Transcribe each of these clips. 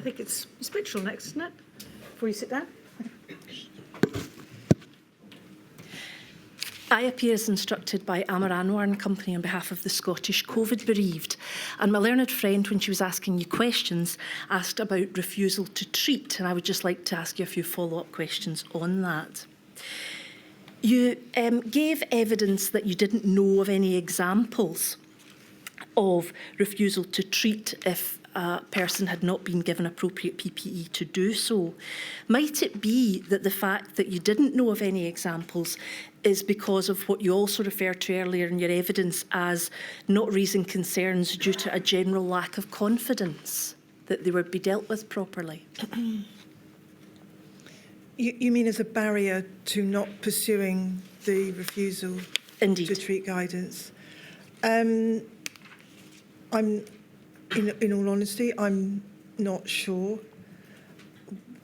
think it's Ms Mitchell next, isn't it? Before you sit down. I appear as instructed by Amar Anwar and Company on behalf of the Scottish COVID bereaved, and my learned friend, when she was asking you questions, asked about refusal to treat, and I would just like to ask you a few follow-up questions on that. You gave evidence that you didn't know of any examples of refusal to treat if a person had not been given appropriate PPE to do so. Might it be that the fact that you didn't know of any examples is because of what you also referred to earlier in your evidence as not raising concerns due to a general lack of confidence that they would be dealt with properly? You mean as a barrier to not pursuing the refusal Indeed. to treat guidance? In all honesty, I'm not sure.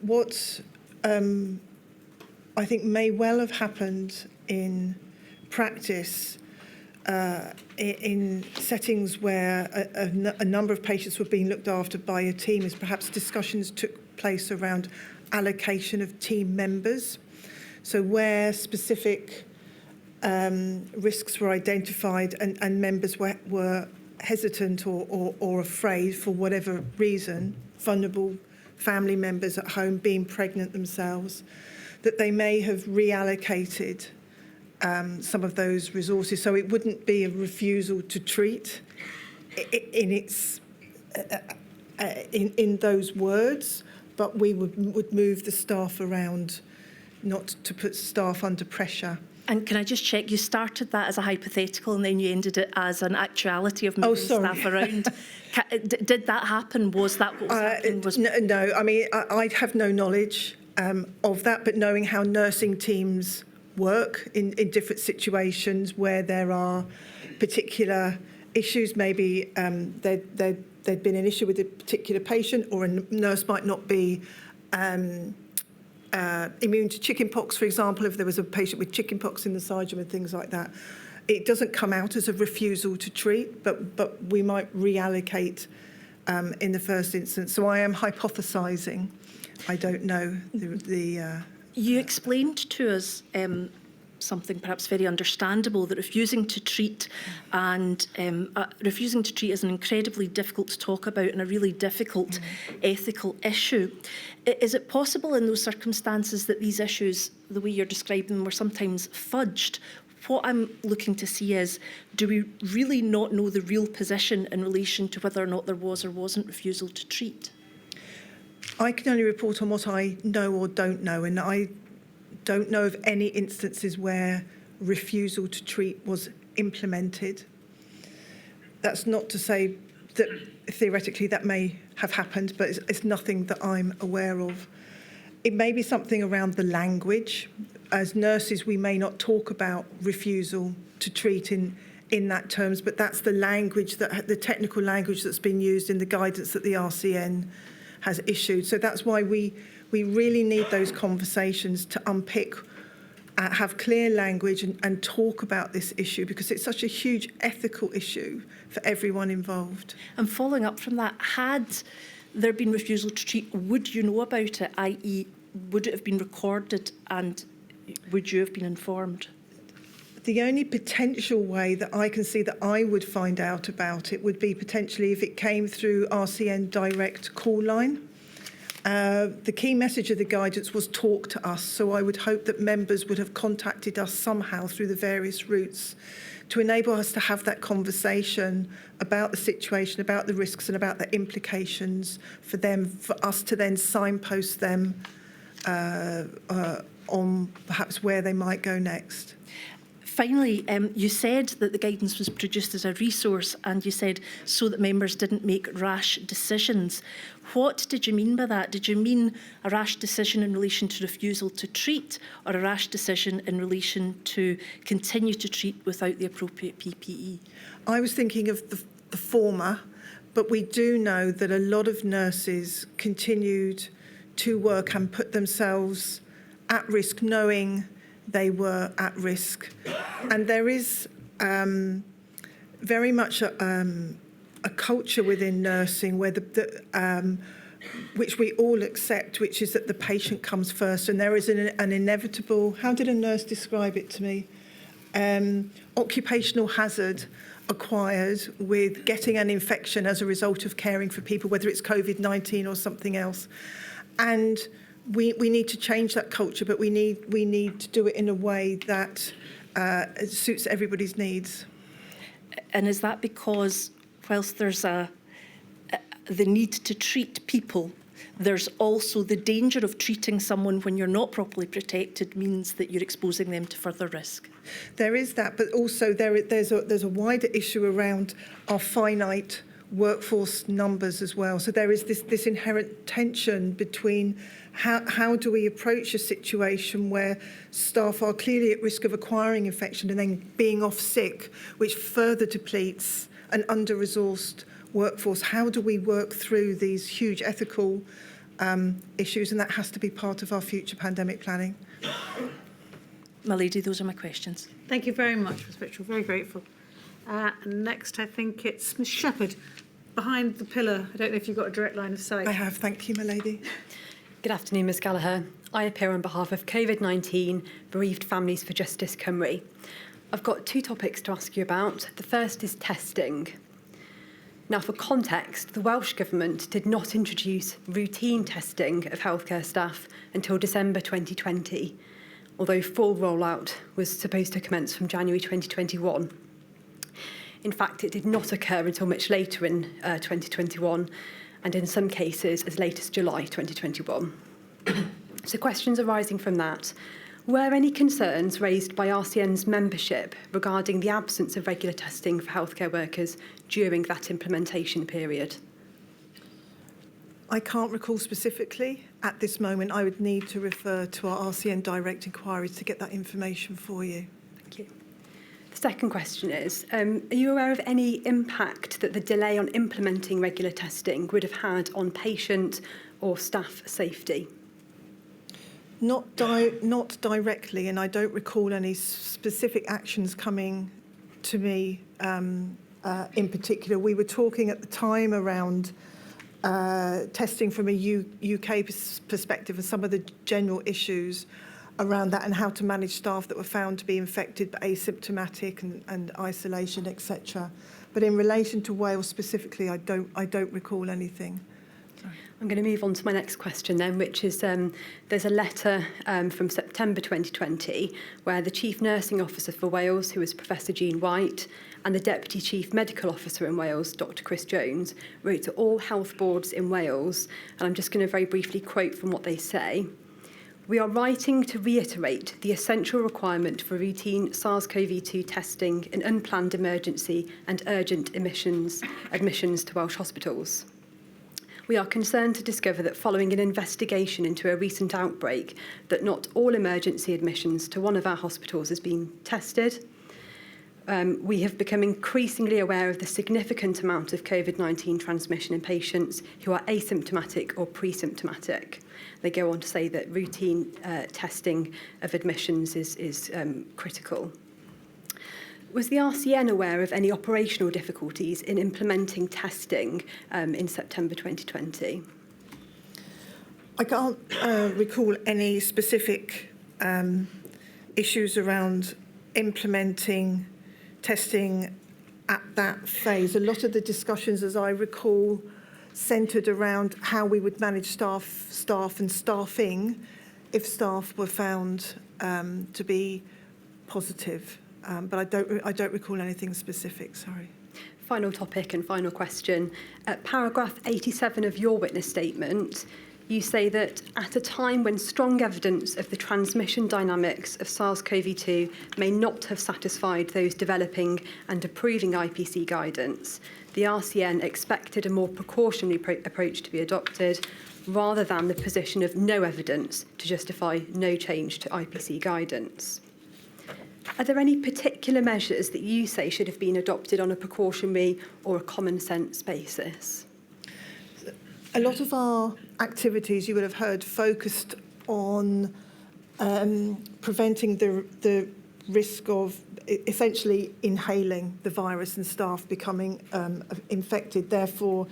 What I think may well have happened in practice in settings where a number of patients were being looked after by a team is perhaps discussions took place around allocation of team members. So where specific risks were identified and members were hesitant or afraid for whatever reason, vulnerable family members at home being pregnant themselves, that they may have reallocated some of those resources. So it wouldn't be a refusal to treat in those words, but we would move the staff around not to put staff under pressure. And can I just check, you started that as a hypothetical and then you ended it as an actuality of moving staff around. Did that happen? Was that what was happening? No, I mean, I'd have no knowledge of that, but knowing how nursing teams work in different situations where there are particular issues, maybe there'd been an issue with a particular patient, or a nurse might not be immune to chickenpox, for example, if there was a patient with chickenpox in the side room and things like that. It doesn't come out as a refusal to treat, but we might reallocate in the first instance. So I am hypothesising. I don't know You explained to us something perhaps very understandable, that refusing to treat is an incredibly difficult to talk about and a really difficult ethical issue. Is it possible in those circumstances that these issues, the way you're describing them, were sometimes fudged? What I'm looking to see is, do we really not know the real position in relation to whether or not there was or wasn't refusal to treat? I can only report on what I know or don't know, and I don't know of any instances where refusal to treat was implemented. That's not to say that theoretically that may have happened, but it's nothing that I'm aware of. It may be something around the language. As nurses, we may not talk about refusal to treat in that terms, but that's the language, the technical language that's been used in the guidance that the RCN has issued. So that's why we really need those conversations to unpick, have clear language and talk about this issue, because it's such a huge ethical issue for everyone involved. And following up from that, had there been refusal to treat, would you know about it, i.e. would it have been recorded and would you have been informed? The only potential way that I can see that I would find out about it would be potentially if it came through RCN direct call line. The key message of the guidance was talk to us, so I would hope that members would have contacted us somehow through the various routes to enable us to have that conversation about the situation, about the risks and about the implications for them, for us to then signpost them on perhaps where they might go next. Finally, you said that the guidance was produced as a resource, and you said so that members didn't make rash decisions. What did you mean by that? Did you mean a rash decision in relation to refusal to treat, or a rash decision in relation to continue to treat without the appropriate PPE? I was thinking of the former, but we do know that a lot of nurses continued to work and put themselves at risk, knowing they were at risk. And there is very much a culture within nursing where which we all accept, which is that the patient comes first, and there is an inevitable, how did a nurse describe it to me? Occupational hazard acquired with getting an infection as a result of caring for people, whether it's COVID-19 or something else. And we need to change that culture, but we need to do it in a way that suits everybody's needs. And is that because whilst there's the need to treat people, there's also the danger of treating someone when you're not properly protected means that you're exposing them to further risk? There is that, but also there's a wider issue around our finite workforce numbers as well. So there is this inherent tension between how do we approach a situation where staff are clearly at risk of acquiring infection and then being off sick, which further depletes an under-resourced workforce. How do we work through these huge ethical issues? And that has to be part of our future pandemic planning. My lady, those are my questions. Thank you very much, Ms Mitchell. Very grateful. And next, I think it's Ms Shepherd, behind the pillar. I don't know if you've got a direct line of sight. I have, thank you, my lady. Good afternoon, Ms Gallagher. I appear on behalf of COVID-19 Bereaved Families for Justice Cymru. I've got two topics to ask you about. The first is testing. Now, for context, the Welsh Government did not introduce routine testing of healthcare staff until December 2020, although full rollout was supposed to commence from January 2021. In fact, it did not occur until much later in 2021, and in some cases as late as July 2021. So questions arising from that. Were any concerns raised by RCN's membership regarding the absence of regular testing for healthcare workers during that implementation period? I can't recall specifically at this moment. I would need to refer to our RCN direct inquiries to get that information for you. Thank you. The second question is, are you aware of any impact that the delay on implementing regular testing would have had on patient or staff safety? Not directly, and I don't recall any specific actions coming to me in particular. We were talking at the time around testing from a UK perspective and some of the general issues around that and how to manage staff that were found to be infected but asymptomatic and isolation, etc. But in relation to Wales specifically, I don't recall anything. I'm going to move on to my next question then, which is there's a letter from September 2020 where the Chief Nursing Officer for Wales, who is Professor Jean White, and the Deputy Chief Medical Officer in Wales, Dr Chris Jones, wrote to all health boards in Wales, and I'm just going to very briefly quote from what they say. We are writing to reiterate the essential requirement for routine SARS-CoV-2 testing in unplanned emergency and urgent admissions to Welsh hospitals. We are concerned to discover that following an investigation into a recent outbreak, that not all emergency admissions to one of our hospitals has been tested. We have become increasingly aware of the significant amount of COVID-19 transmission in patients who are asymptomatic or pre-symptomatic. They go on to say that routine testing of admissions is critical. Was the RCN aware of any operational difficulties in implementing testing in September 2020? I can't recall any specific issues around implementing testing at that phase. A lot of the discussions, as I recall, centred around how we would manage staff and staffing if staff were found to be positive. But I don't recall anything specific, sorry. Final topic and final question. At paragraph 87 of your witness statement, you say that at a time when strong evidence of the transmission dynamics of SARS-CoV-2 may not have satisfied those developing and approving IPC guidance, the RCN expected a more precautionary approach to be adopted rather than the position of no evidence to justify no change to IPC guidance. Are there any particular measures that you say should have been adopted on a precautionary or a common sense basis? A lot of our activities, you would have heard, focused on preventing the risk of essentially inhaling the virus and staff becoming infected. Therefore,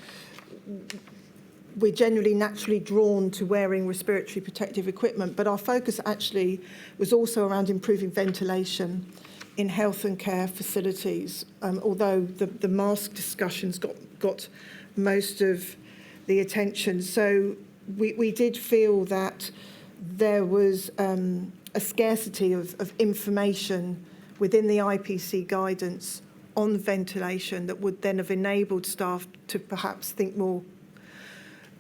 we're generally naturally drawn to wearing respiratory protective equipment, but our focus actually was also around improving ventilation in health and care facilities, although the mask discussions got most of the attention. So we did feel that there was a scarcity of information within the IPC guidance on ventilation that would then have enabled staff to perhaps think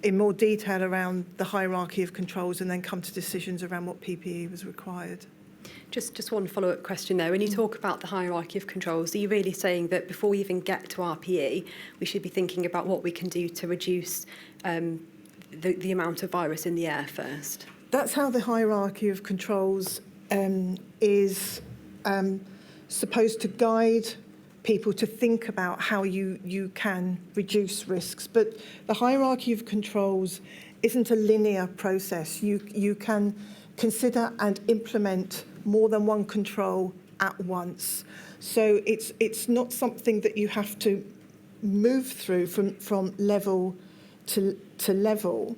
in more detail around the hierarchy of controls and then come to decisions around what PPE was required. Just one follow-up question there. When you talk about the hierarchy of controls, are you really saying that before we even get to RPE, we should be thinking about what we can do to reduce the amount of virus in the air first? That's how the hierarchy of controls is supposed to guide people to think about how you can reduce risks. But the hierarchy of controls isn't a linear process. You can consider and implement more than one control at once. So it's not something that you have to move through from level to level.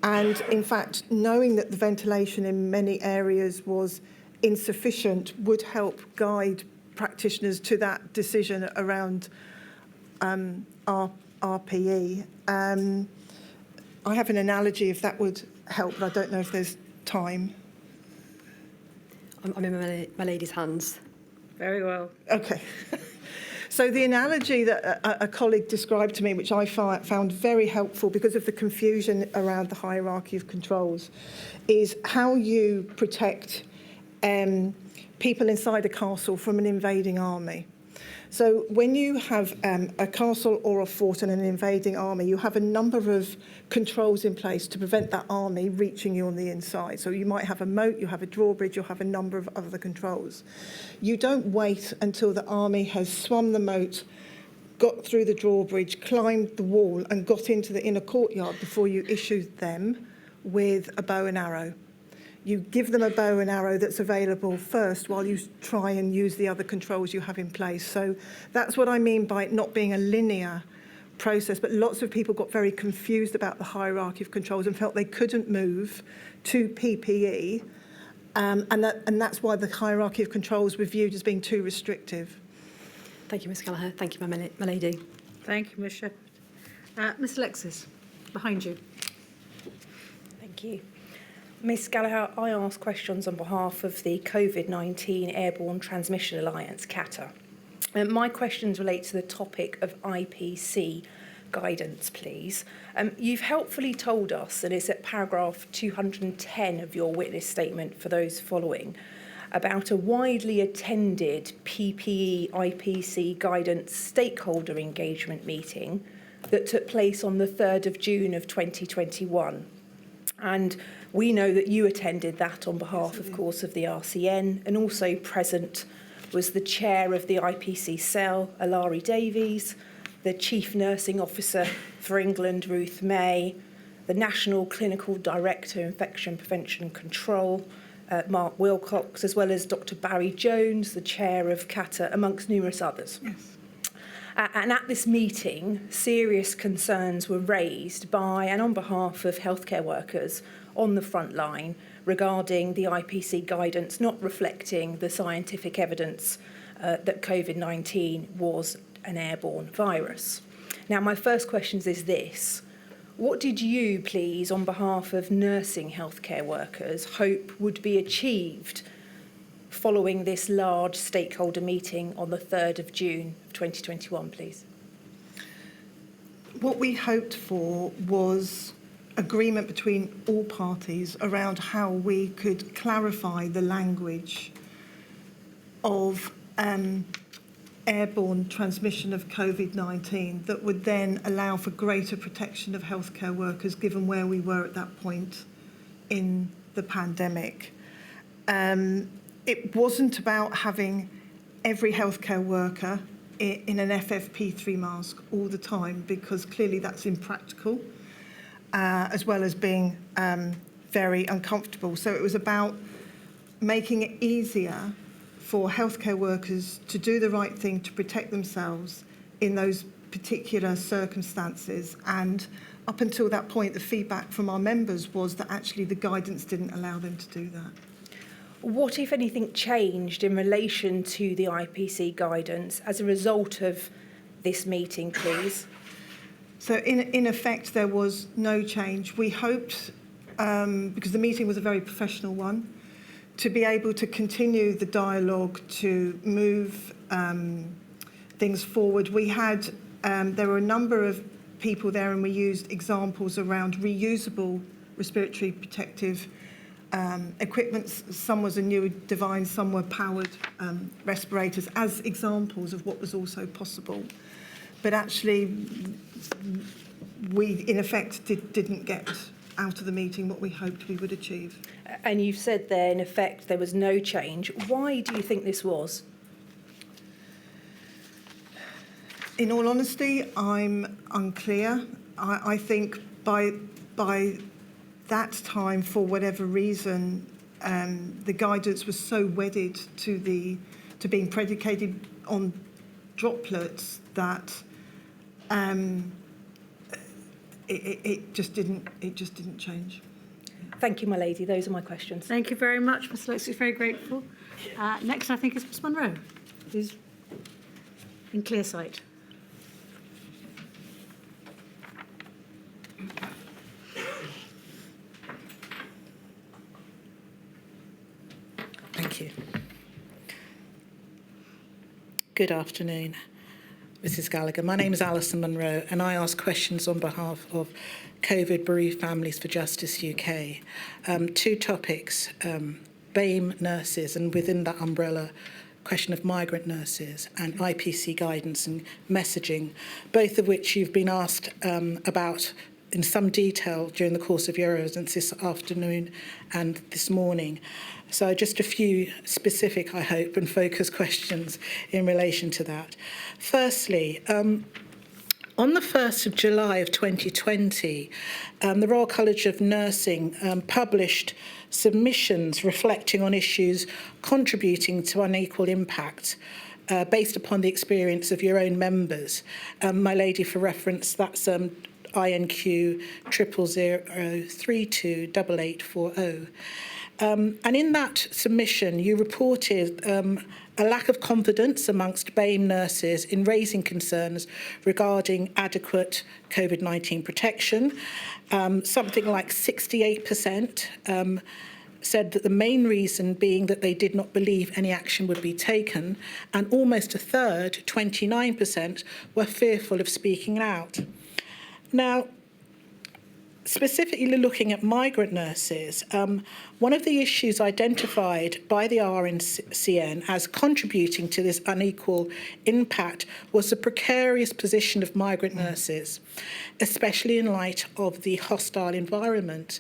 And in fact, knowing that the ventilation in many areas was insufficient would help guide practitioners to that decision around RPE. I have an analogy if that would help, but I don't know if there's time. I'm in my lady's hands. Very well. Okay. So the analogy that a colleague described to me, which I found very helpful because of the confusion around the hierarchy of controls, is how you protect people inside a castle from an invading army. So when you have a castle or a fort and an invading army, you have a number of controls in place to prevent that army reaching you on the inside. So you might have a moat, you have a drawbridge, you'll have a number of other controls. You don't wait until the army has swum the moat, got through the drawbridge, climbed the wall and got into the inner courtyard before you issue them with a bow and arrow. You give them a bow and arrow that's available first while you try and use the other controls you have in place. So that's what I mean by it not being a linear process, but lots of people got very confused about the hierarchy of controls and felt they couldn't move to PPE, and that's why the hierarchy of controls were viewed as being too restrictive. Thank you, Ms Gallagher. Thank you, my lady. Thank you, Ms Shepherd. Ms Alexis, behind you. Thank you. Ms Gallagher, I ask questions on behalf of the COVID-19 Airborne Transmission Alliance, CATA. My questions relate to the topic of IPC guidance, please. You've helpfully told us, and it's at paragraph 210 of your witness statement for those following, about a widely attended PPE IPC guidance stakeholder engagement meeting that took place on the 3rd of June of 2021. And we know that you attended that on behalf, of course, of the RCN, and also present was the chair of the IPC cell, Alari Davies, the Chief Nursing Officer for England, Ruth May, the National Clinical Director, Infection Prevention Control, Mark Wilcox, as well as Dr Barry Jones, the chair of CATA, amongst numerous others. Yes. And at this meeting, serious concerns were raised by and on behalf of healthcare workers on the front line regarding the IPC guidance not reflecting the scientific evidence that COVID-19 was an airborne virus. Now, my first question is this. What did you, please, on behalf of nursing healthcare workers, hope would be achieved following this large stakeholder meeting on the 3rd of June 2021, please? What we hoped for was agreement between all parties around how we could clarify the language of airborne transmission of COVID-19 that would then allow for greater protection of healthcare workers given where we were at that point in the pandemic. It wasn't about having every healthcare worker in an FFP3 mask all the time, because clearly that's impractical, as well as being very uncomfortable. So it was about making it easier for healthcare workers to do the right thing to protect themselves in those particular circumstances. And up until that point, the feedback from our members was that actually the guidance didn't allow them to do that. What, if anything, changed in relation to the IPC guidance as a result of this meeting, please? So in effect, there was no change. We hoped, because the meeting was a very professional one, to be able to continue the dialogue to move things forward. We had, there were a number of people there, and we used examples around reusable respiratory protective equipment. Some was a new device, some were powered respirators, as examples of what was also possible. But actually, we, in effect, didn't get out of the meeting what we hoped we would achieve. And you've said there, in effect, there was no change. Why do you think this was? In all honesty, I'm unclear. I think by that time, for whatever reason, the guidance was so wedded to being predicated on droplets that it just didn't change. Thank you, my lady. Those are my questions. Thank you very much, Ms. Loxley. Very grateful. Next, I think, is Ms. Munro, who's in clear sight. Thank you. Good afternoon, Mrs. Gallagher. My name is Alison Munro, and I ask questions on behalf of COVID Bereaved Families for Justice UK. Two topics, BAME nurses, and within that umbrella, question of migrant nurses and IPC guidance and messaging, both of which you've been asked about in some detail during the course of your residence this afternoon and this morning. So just a few specific, I hope, and focused questions in relation to that. Firstly, on the 1st of July of 2020, the Royal College of Nursing published submissions reflecting on issues contributing to unequal impact based upon the experience of your own members. My lady, for reference, that's INQ 000328840. And in that submission, you reported a lack of confidence amongst BAME nurses in raising concerns regarding adequate COVID-19 protection. Something like 68% said that the main reason being that they did not believe any action would be taken, and almost a third, 29%, were fearful of speaking out. Now, specifically looking at migrant nurses, one of the issues identified by the RNCN as contributing to this unequal impact was the precarious position of migrant nurses, especially in light of the hostile environment.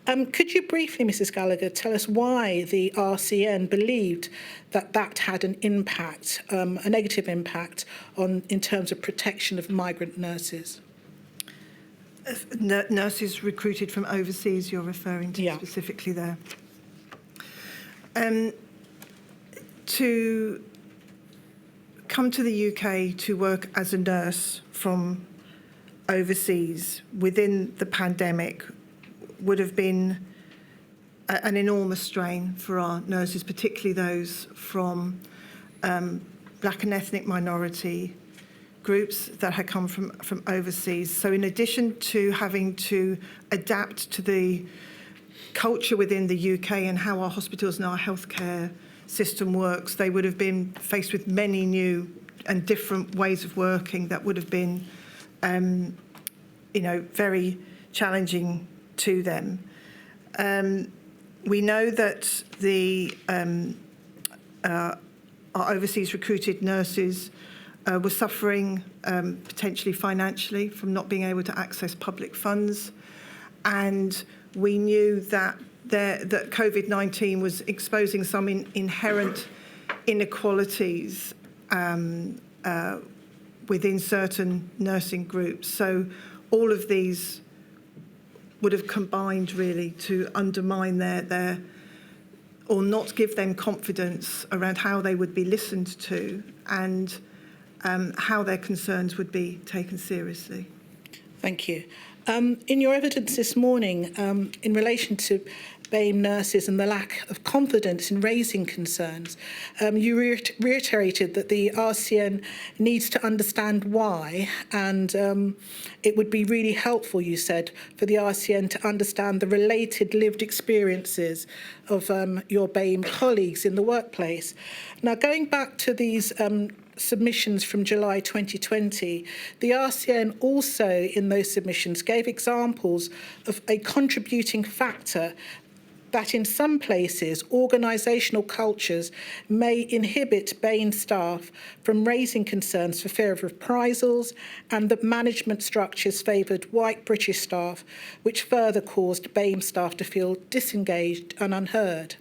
Could you briefly, Mrs. Gallagher, tell us why the RCN believed that that had an impact, a negative impact in terms of protection of migrant nurses? Nurses recruited from overseas, you're referring to specifically there. To come to the UK to work as a nurse from overseas within the pandemic would have been an enormous strain for our nurses, particularly those from black and ethnic minority groups that had come from overseas. So in addition to having to adapt to the culture within the UK and how our hospitals and our healthcare system works, they would have been faced with many new and different ways of working that would have been, very challenging to them. We know that our overseas recruited nurses were suffering potentially financially from not being able to access public funds, and we knew that COVID-19 was exposing some inherent inequalities within certain nursing groups. So all of these would have combined really to undermine their or not give them confidence around how they would be listened to, and how their concerns would be taken seriously. Thank you. In your evidence this morning, in relation to BAME nurses and the lack of confidence in raising concerns, you reiterated that the RCN needs to understand why, and it would be really helpful, you said, for the RCN to understand the related lived experiences of your BAME colleagues in the workplace. Now, going back to these submissions from July 2020, the RCN also in those submissions gave examples of a contributing factor that in some places organisational cultures may inhibit BAME staff from raising concerns for fear of reprisals, and that management structures favoured white British staff, which further caused BAME staff to feel disengaged and unheard.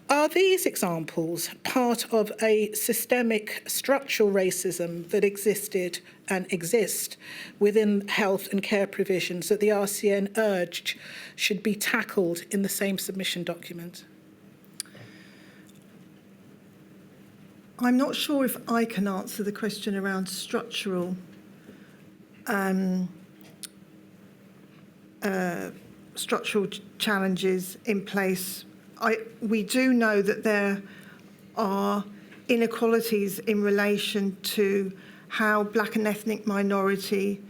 Are these examples part of a systemic structural racism that existed and exist within health and care provisions that the RCN urged should be tackled in the same submission document? I'm not sure if I can answer the question around structural challenges in place. We do know that there are inequalities in relation to how Black and ethnic minority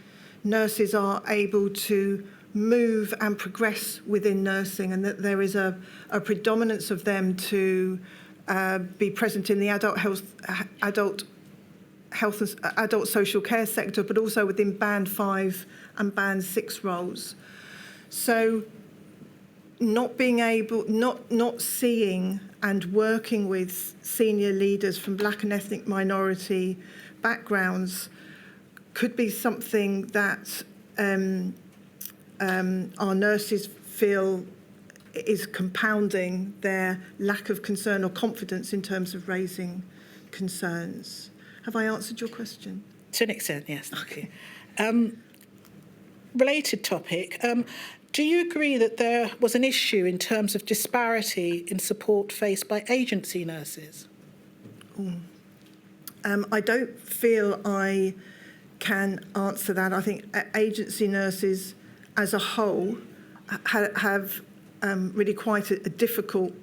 nurses are able to move and progress within nursing, and that there is a predominance of them to be present in the adult social care sector, but also within Band 5 and Band 6 roles. So not seeing and working with senior leaders from Black and ethnic minority backgrounds could be something that our nurses feel is compounding their lack of concern or confidence in terms of raising concerns. Have I answered your question? To an extent, yes. Okay. Related topic. Do you agree that there was an issue in terms of disparity in support faced by agency nurses? I don't feel I can answer that. I think agency nurses as a whole have really quite a difficult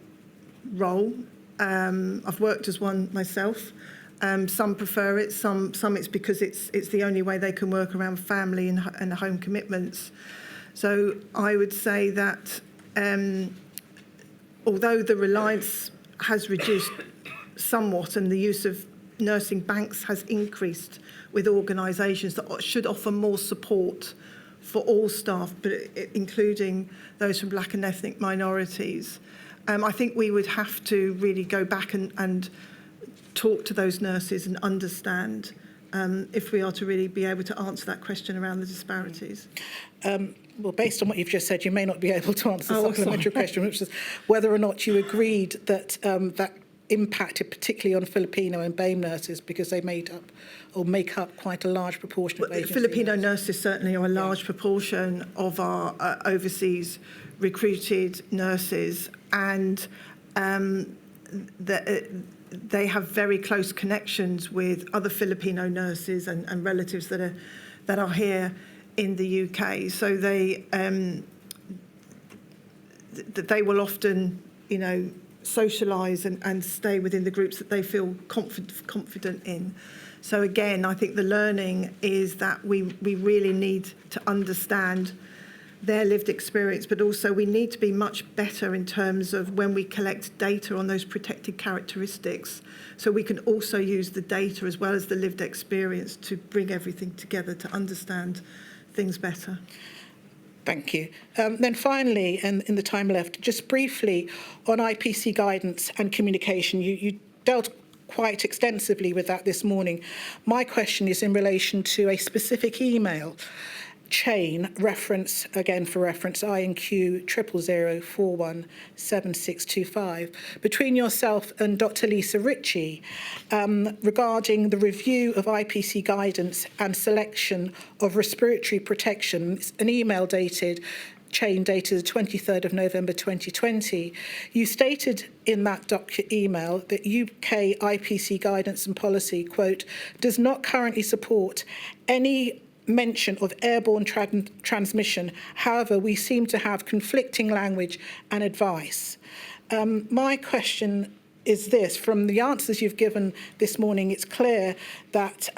role. I've worked as one myself. Some prefer it, some it's because it's the only way they can work around family and home commitments. So I would say that although the reliance has reduced somewhat and the use of nursing banks has increased with organisations that should offer more support for all staff, but including those from Black and ethnic minorities, I think we would have to really go back and talk to those nurses and understand if we are to really be able to answer that question around the disparities. Well, based on what you've just said, you may not be able to answer the supplementary question, which is whether or not you agreed that that impacted particularly on Filipino and BAME nurses because they make up quite a large proportion of agency Filipino nurses certainly are a large proportion of our overseas recruited nurses, and they have very close connections with other Filipino nurses and relatives that are here in the UK. So they will often, socialise and stay within the groups that they feel confident in. So again, I think the learning is that we really need to understand their lived experience, but also we need to be much better in terms of when we collect data on those protected characteristics, so we can also use the data as well as the lived experience to bring everything together to understand things better. Thank you. Then finally, and in the time left, just briefly on IPC guidance and communication, you dealt quite extensively with that this morning. My question is in relation to a specific email chain reference, again for reference, INQ 000417625, between yourself and Dr. Lisa Ritchie regarding the review of IPC guidance and selection of respiratory protection. It's an email dated chain dated the 23rd of November 2020, you stated in that email that UK IPC guidance and policy, quote, does not currently support any mention of airborne transmission. However, we seem to have conflicting language and advice. My question is this: from the answers you've given this morning, it's clear that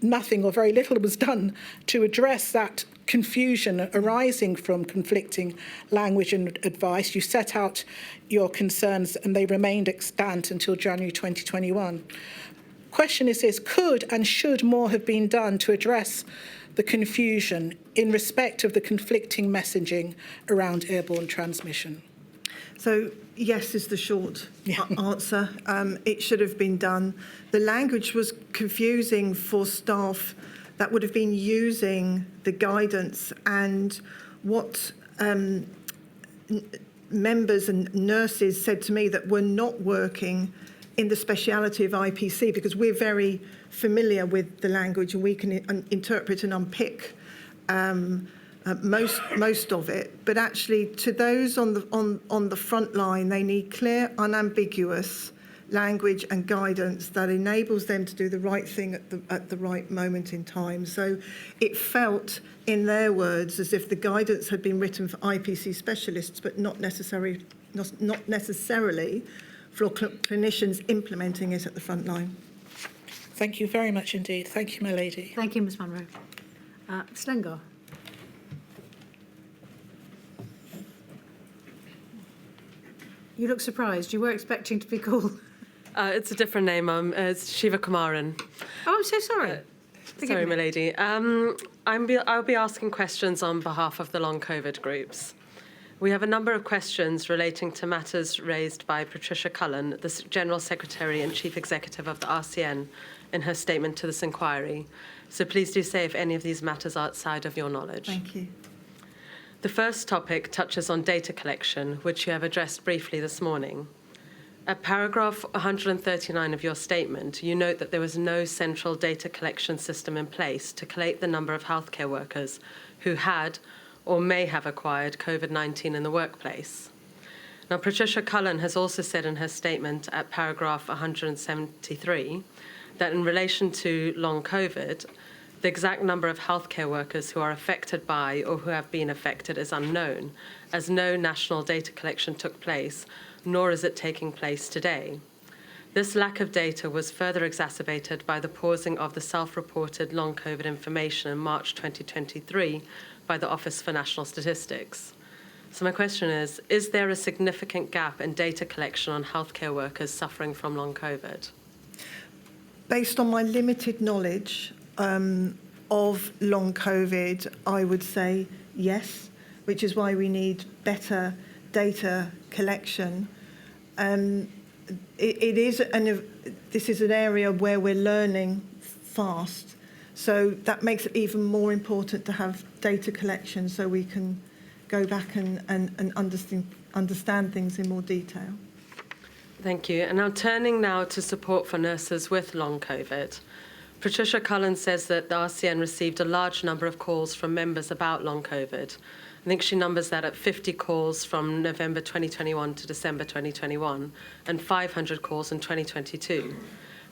nothing or very little was done to address that confusion arising from conflicting language and advice. You set out your concerns and they remained extant until January 2021. Question is this: could and should more have been done to address the confusion in respect of the conflicting messaging around airborne transmission? So yes is the short answer. It should have been done. The language was confusing for staff that would have been using the guidance, and what members and nurses said to me that were not working in the speciality of IPC, because we're very familiar with the language and we can interpret and unpick most of it. But actually, to those on the front line, they need clear, unambiguous language and guidance that enables them to do the right thing at the right moment in time. So it felt, in their words, as if the guidance had been written for IPC specialists, but not necessarily for clinicians implementing it at the front line. Thank you very much indeed. Thank you, my lady. Thank you, Ms Munro. Stengar. You look surprised. You were expecting to be called. It's a different name. It's Shiva Kumaran. Oh, I'm so sorry. Sorry, my lady. I'll be asking questions on behalf of the long COVID groups. We have a number of questions relating to matters raised by Patricia Cullen, the General Secretary and Chief Executive of the RCN, in her statement to this inquiry. So please do say if any of these matters are outside of your knowledge. Thank you. The first topic touches on data collection, which you have addressed briefly this morning. At paragraph 139 of your statement, you note that there was no central data collection system in place to collate the number of healthcare workers who had or may have acquired COVID-19 in the workplace. Now, Patricia Cullen has also said in her statement at paragraph 173 that in relation to long COVID, the exact number of healthcare workers who are affected by or who have been affected is unknown, as no national data collection took place, nor is it taking place today. This lack of data was further exacerbated by the pausing of the self-reported long COVID information in March 2023 by the Office for National Statistics. So my question is there a significant gap in data collection on healthcare workers suffering from long COVID? Based on my limited knowledge of long COVID, I would say yes, which is why we need better data collection. This is an area where we're learning fast, so that makes it even more important to have data collection so we can go back and understand things in more detail. Thank you. And now turning now to support for nurses with long COVID. Patricia Cullen says that the RCN received a large number of calls from members about long COVID. I think she numbers that at 50 calls from November 2021 to December 2021 and 500 calls in 2022.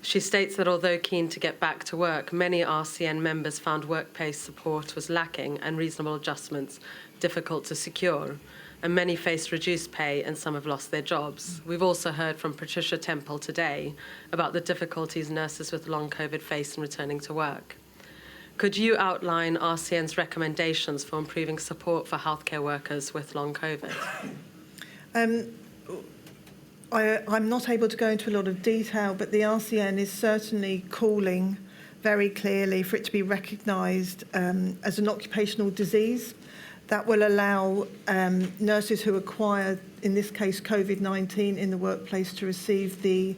She states that although keen to get back to work, many RCN members found workplace support was lacking and reasonable adjustments difficult to secure, and many faced reduced pay and some have lost their jobs. We've also heard from Patricia Temple today about the difficulties nurses with long COVID face in returning to work. Could you outline RCN's recommendations for improving support for healthcare workers with long COVID? I'm not able to go into a lot of detail, but the RCN is certainly calling very clearly for it to be recognised as an occupational disease. That will allow nurses who acquire, in this case, COVID-19 in the workplace to receive the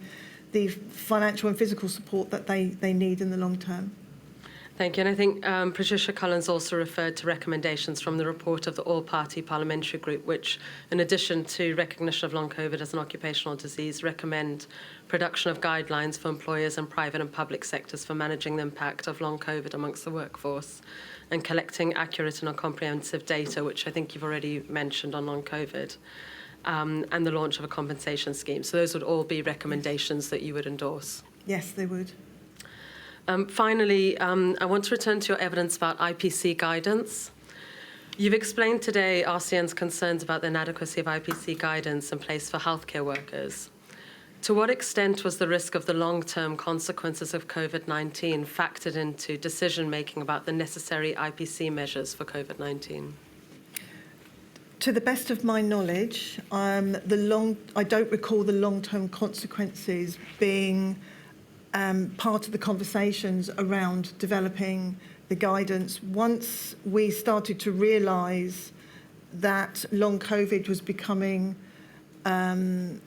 financial and physical support that they need in the long term. Thank you. And I think Patricia Cullen's also referred to recommendations from the report of the All-Party Parliamentary Group, which, in addition to recognition of long COVID as an occupational disease, recommend production of guidelines for employers in private and public sectors for managing the impact of long COVID amongst the workforce. and collecting accurate and comprehensive data, which I think you've already mentioned on long-COVID, and the launch of a compensation scheme. So those would all be recommendations that you would endorse. Yes, they would. Finally, I want to return to your evidence about IPC guidance. You've explained today RCN's concerns about the inadequacy of IPC guidance in place for healthcare workers. To what extent was the risk of the long-term consequences of COVID-19 factored into decision-making about the necessary IPC measures for COVID-19? To the best of my knowledge, I don't recall the long-term consequences being part of the conversations around developing the guidance. Once we started to realise that long COVID was becoming an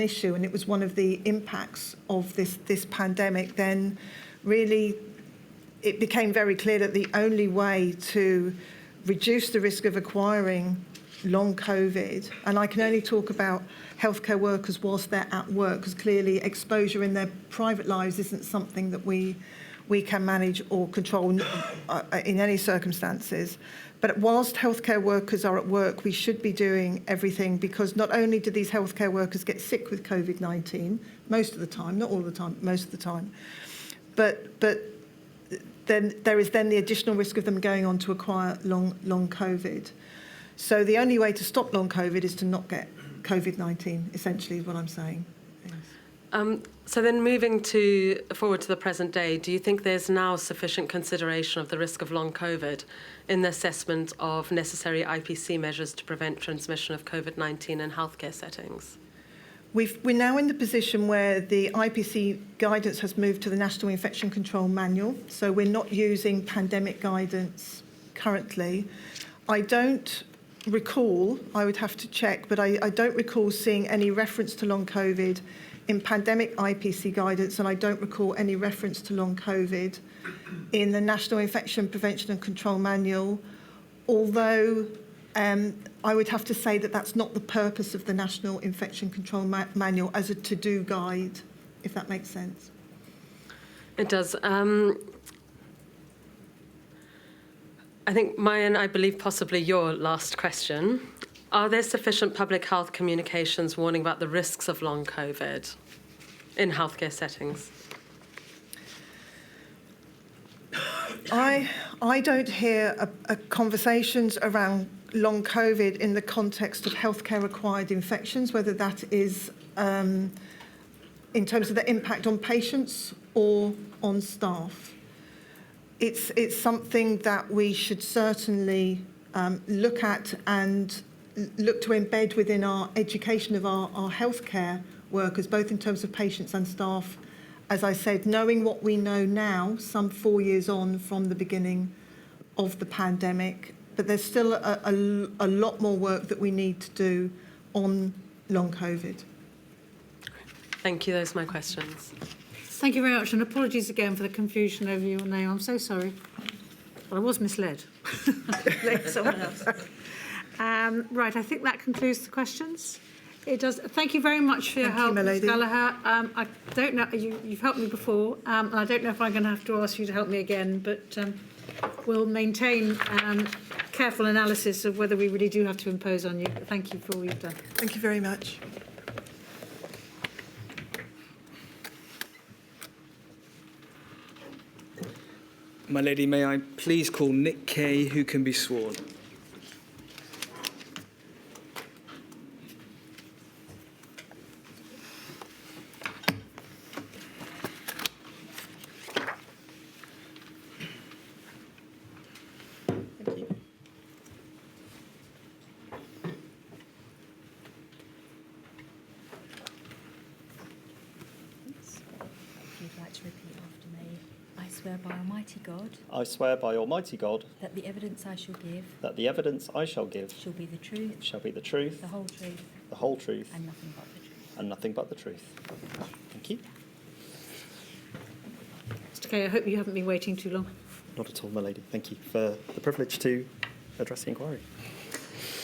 issue, and it was one of the impacts of this pandemic, then really it became very clear that the only way to reduce the risk of acquiring long COVID, and I can only talk about healthcare workers whilst they're at work, because clearly exposure in their private lives isn't something that we can manage or control in any circumstances. But whilst healthcare workers are at work, we should be doing everything, because not only do these healthcare workers get sick with COVID-19, most of the time, not all the time, most of the time, but then there is then the additional risk of them going on to acquire long COVID. So the only way to stop long COVID is to not get COVID-19, essentially, is what I'm saying. Yes. So then moving forward to the present day, do you think there's now sufficient consideration of the risk of long COVID in the assessment of necessary IPC measures to prevent transmission of COVID-19 in healthcare settings? We're now in the position where the IPC guidance has moved to the National Infection Control Manual, so we're not using pandemic guidance currently. I don't recall, I would have to check, but I don't recall seeing any reference to long COVID in pandemic IPC guidance, and I don't recall any reference to long COVID in the National Infection Prevention and Control Manual, although I would have to say that that's not the purpose of the National Infection Control Manual as a to-do guide, if that makes sense. It does. I think and I believe possibly your last question. Are there sufficient public health communications warning about the risks of long COVID in healthcare settings? I don't hear conversations around long COVID in the context of healthcare-acquired infections, whether that is in terms of the impact on patients or on staff. It's something that we should certainly look at and look to embed within our education of our healthcare workers, both in terms of patients and staff. As I said, knowing what we know now, some 4 years on from the beginning of the pandemic, but there's still a lot more work that we need to do on long COVID. Thank you. Those are my questions. Thank you very much, and apologies again for the confusion over your name. I'm so sorry. Well, I was misled. Like someone else. Right, I think that concludes the questions. It does. Thank you very much for your help, Ms. Gallagher. I don't know, you've helped me before, and I don't know if I'm going to have to ask you to help me again, but we'll maintain careful analysis of whether we really do have to impose on you. But thank you for all you've done. Thank you very much. My lady, may I please call Nick Kay, who can be sworn. swear by Almighty God. I swear by Almighty God. That the evidence I shall give. That the evidence I shall give. Shall be the truth. Shall be the truth. The whole truth. The whole truth. And nothing but the truth. And nothing but the truth. Thank you. Mr. Kay, I hope you haven't been waiting too long. Not at all, my lady. Thank you for the privilege to address the inquiry.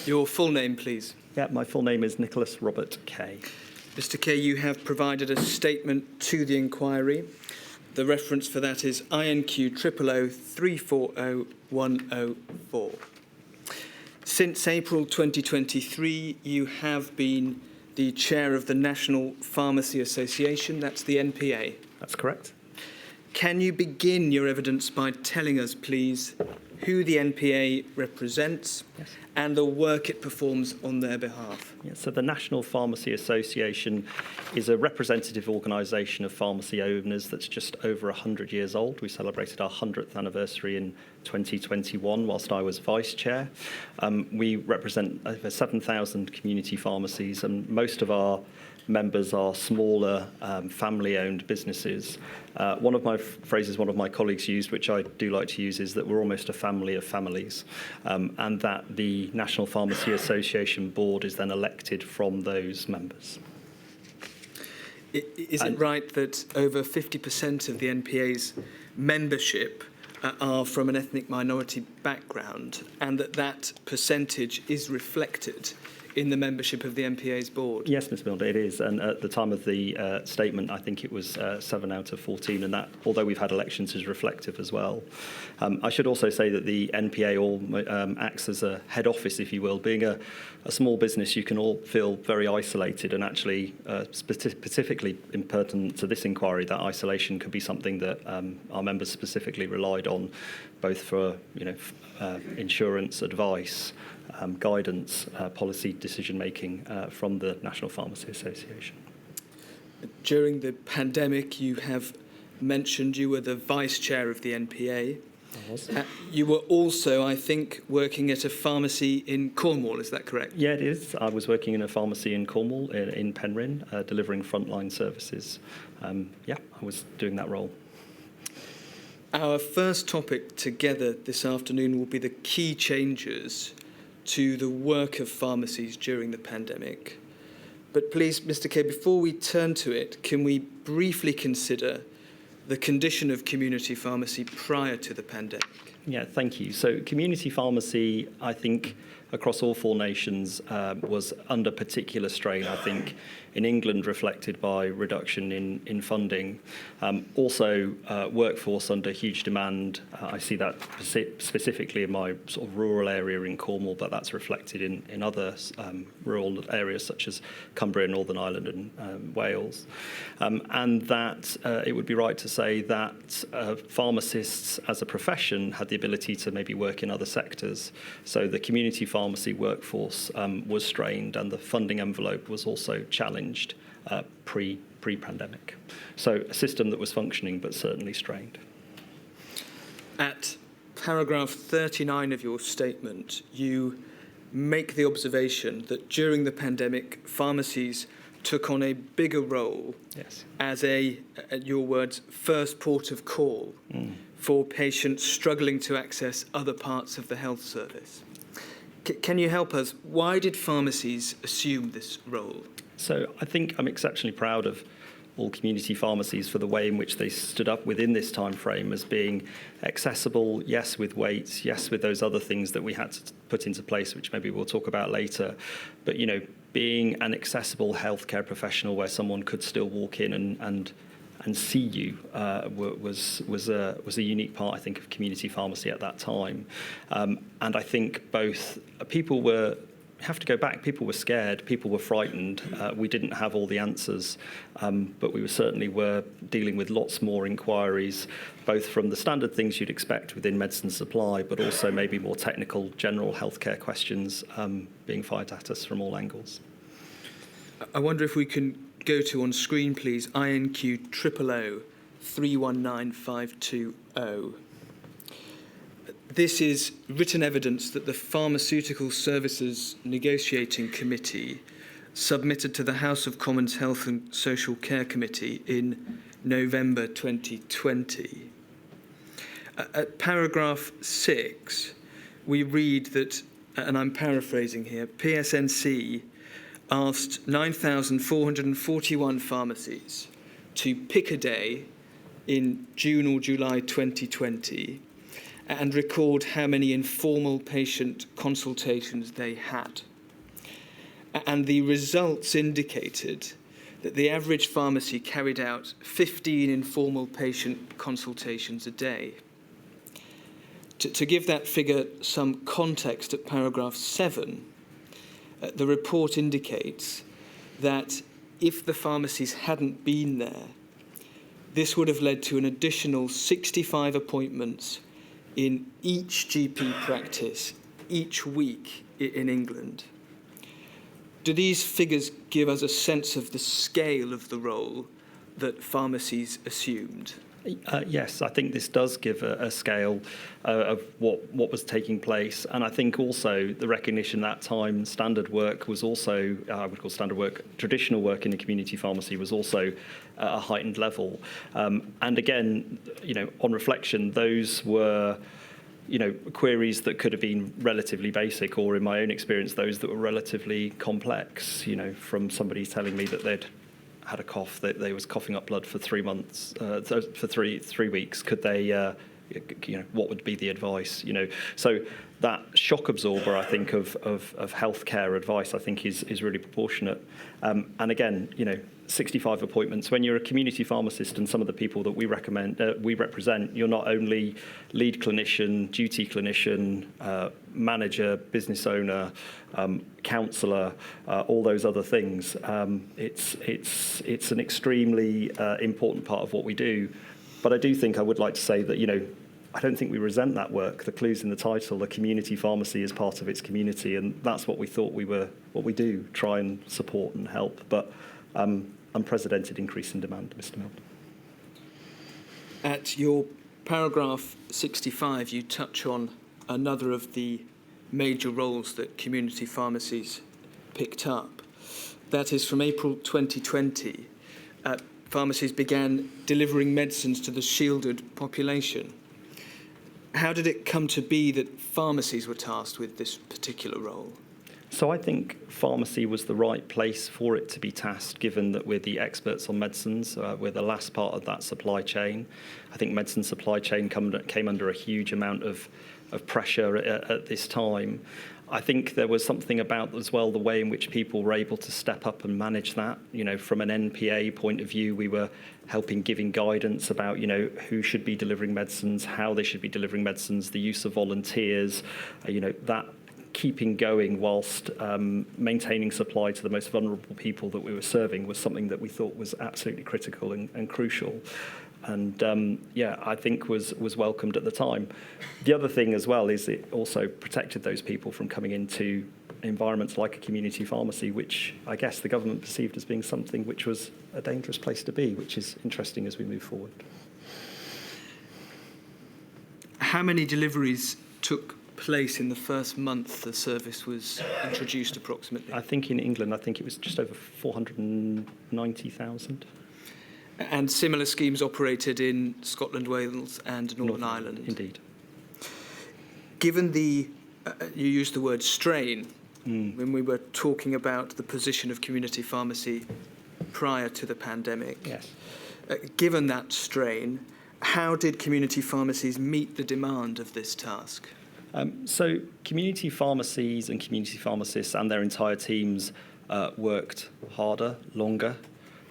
Your full name, please. Yeah, my full name is Nicholas Robert Kay. Mr. Kay, you have provided a statement to the inquiry. The reference for that is INQ 000340104. Since April 2023, you have been the chair of the National Pharmacy Association, that's the NPA. That's correct. Can you begin your evidence by telling us, please, who the NPA represents and the work it performs on their behalf? Yeah, so the National Pharmacy Association is a representative organisation of pharmacy owners that's just over 100 years old. We celebrated our 100th anniversary in 2021 whilst I was vice chair. We represent over 7,000 community pharmacies, and most of our members are smaller family-owned businesses. One of my phrases one of my colleagues used, which I do like to use, is that we're almost a family of families, and that the National Pharmacy Association board is then elected from those members. Is it right that over 50% of the NPA's membership are from an ethnic minority background, and that percentage is reflected in the membership of the NPA's board? Yes, Ms Milner, it is. And at the time of the statement, I think it was 7 out of 14, and that, although we've had elections, is reflective as well. I should also say that the NPA acts as a head office, if you will. Being a small business, you can all feel very isolated, and actually, specifically pertinent to this inquiry, that isolation could be something that our members specifically relied on, both for insurance, advice, guidance, policy decision-making from the National Pharmacy Association. During the pandemic, you have mentioned you were the vice chair of the NPA. I was. You were also, I think, working at a pharmacy in Cornwall, is that correct? Yeah, it is. I was working in a pharmacy in Cornwall, in Penryn, delivering frontline services. I was doing that role. Our first topic together this afternoon will be the key changes to the work of pharmacies during the pandemic. But please, Mr. Kay, before we turn to it, can we briefly consider the condition of community pharmacy prior to the pandemic? Yeah, thank you. So community pharmacy, I think, across all 4 nations was under particular strain, I think, in England reflected by reduction in funding. Also, workforce under huge demand. I see that specifically in my sort of rural area in Cornwall, but that's reflected in other rural areas such as Cumbria, Northern Ireland and Wales. And that it would be right to say that pharmacists as a profession had the ability to maybe work in other sectors. So the community pharmacy workforce was strained, and the funding envelope was also challenged pre-pandemic. So a system that was functioning but certainly strained. At paragraph 39 of your statement, you make the observation that during the pandemic, pharmacies took on a bigger role as your words, first port of call for patients struggling to access other parts of the health service. Can you help us? Why did pharmacies assume this role? So I think I'm exceptionally proud of all community pharmacies for the way in which they stood up within this time frame as being accessible, yes, with waits, yes, with those other things that we had to put into place, which maybe we'll talk about later. But, being an accessible healthcare professional where someone could still walk in and see you was a unique part, I think, of community pharmacy at that time. And I think both people were scared, people were frightened. We didn't have all the answers, but we certainly were dealing with lots more inquiries, both from the standard things you'd expect within medicine supply, but also maybe more technical, general healthcare questions being fired at us from all angles. I wonder if we can go to on screen, please, INQ 000319520. This is written evidence that the Pharmaceutical Services Negotiating Committee submitted to the House of Commons Health and Social Care Committee in November 2020. At paragraph 6, we read that, and I'm paraphrasing here, PSNC asked 9,441 pharmacies to pick a day in June or July 2020 and record how many informal patient consultations they had. And the results indicated that the average pharmacy carried out 15 informal patient consultations a day. To give that figure some context, at paragraph 7, the report indicates that if the pharmacies hadn't been there, this would have led to an additional 65 appointments in each GP practice each week in England. Do these figures give us a sense of the scale of the role that pharmacies assumed? Yes, I think this does give a scale of what was taking place. And I think also the recognition that time standard work was also, I would call standard work, traditional work in the community pharmacy was also at a heightened level. And again, on reflection, those were queries that could have been relatively basic, or in my own experience, those that were relatively complex, from somebody telling me that they'd had a cough, that they was coughing up blood for 3 months, for three weeks. Could they, what would be the advice? So that shock absorber, I think, of healthcare advice, I think is really proportionate. And again, 65 appointments. When you're a community pharmacist, and some of the people that we represent, you're not only lead clinician, duty clinician, manager, business owner, counsellor, all those other things. It's an extremely important part of what we do. But I would like to say that, I don't think we resent that work. The clue's in the title. The community pharmacy is part of its community, and that's what we thought what we do, try and support and help. But unprecedented increase in demand, Mr. Milne. At your paragraph 65, you touch on another of the major roles that community pharmacies picked up. That is, from April 2020, pharmacies began delivering medicines to the shielded population. How did it come to be that pharmacies were tasked with this particular role? So I think pharmacy was the right place for it to be tasked, given that we're the experts on medicines. We're the last part of that supply chain. I think medicine supply chain came under a huge amount of pressure at this time. I think there was something about, as well, the way in which people were able to step up and manage that. From an NPA point of view, we were giving guidance about, who should be delivering medicines, how they should be delivering medicines, the use of volunteers, that keeping going whilst maintaining supply to the most vulnerable people that we were serving was something that we thought was absolutely critical and crucial. And I think was welcomed at the time. The other thing as well is it also protected those people from coming into environments like a community pharmacy, which I guess the government perceived as being something which was a dangerous place to be, which is interesting as we move forward. How many deliveries took place in the first month the service was introduced, approximately? I think in England, it was just over 490,000. And similar schemes operated in Scotland, Wales and Northern Ireland? Indeed. Given you used the word strain when we were talking about the position of community pharmacy prior to the pandemic. Yes. Given that strain, how did community pharmacies meet the demand of this task? So community pharmacies and community pharmacists and their entire teams worked harder, longer,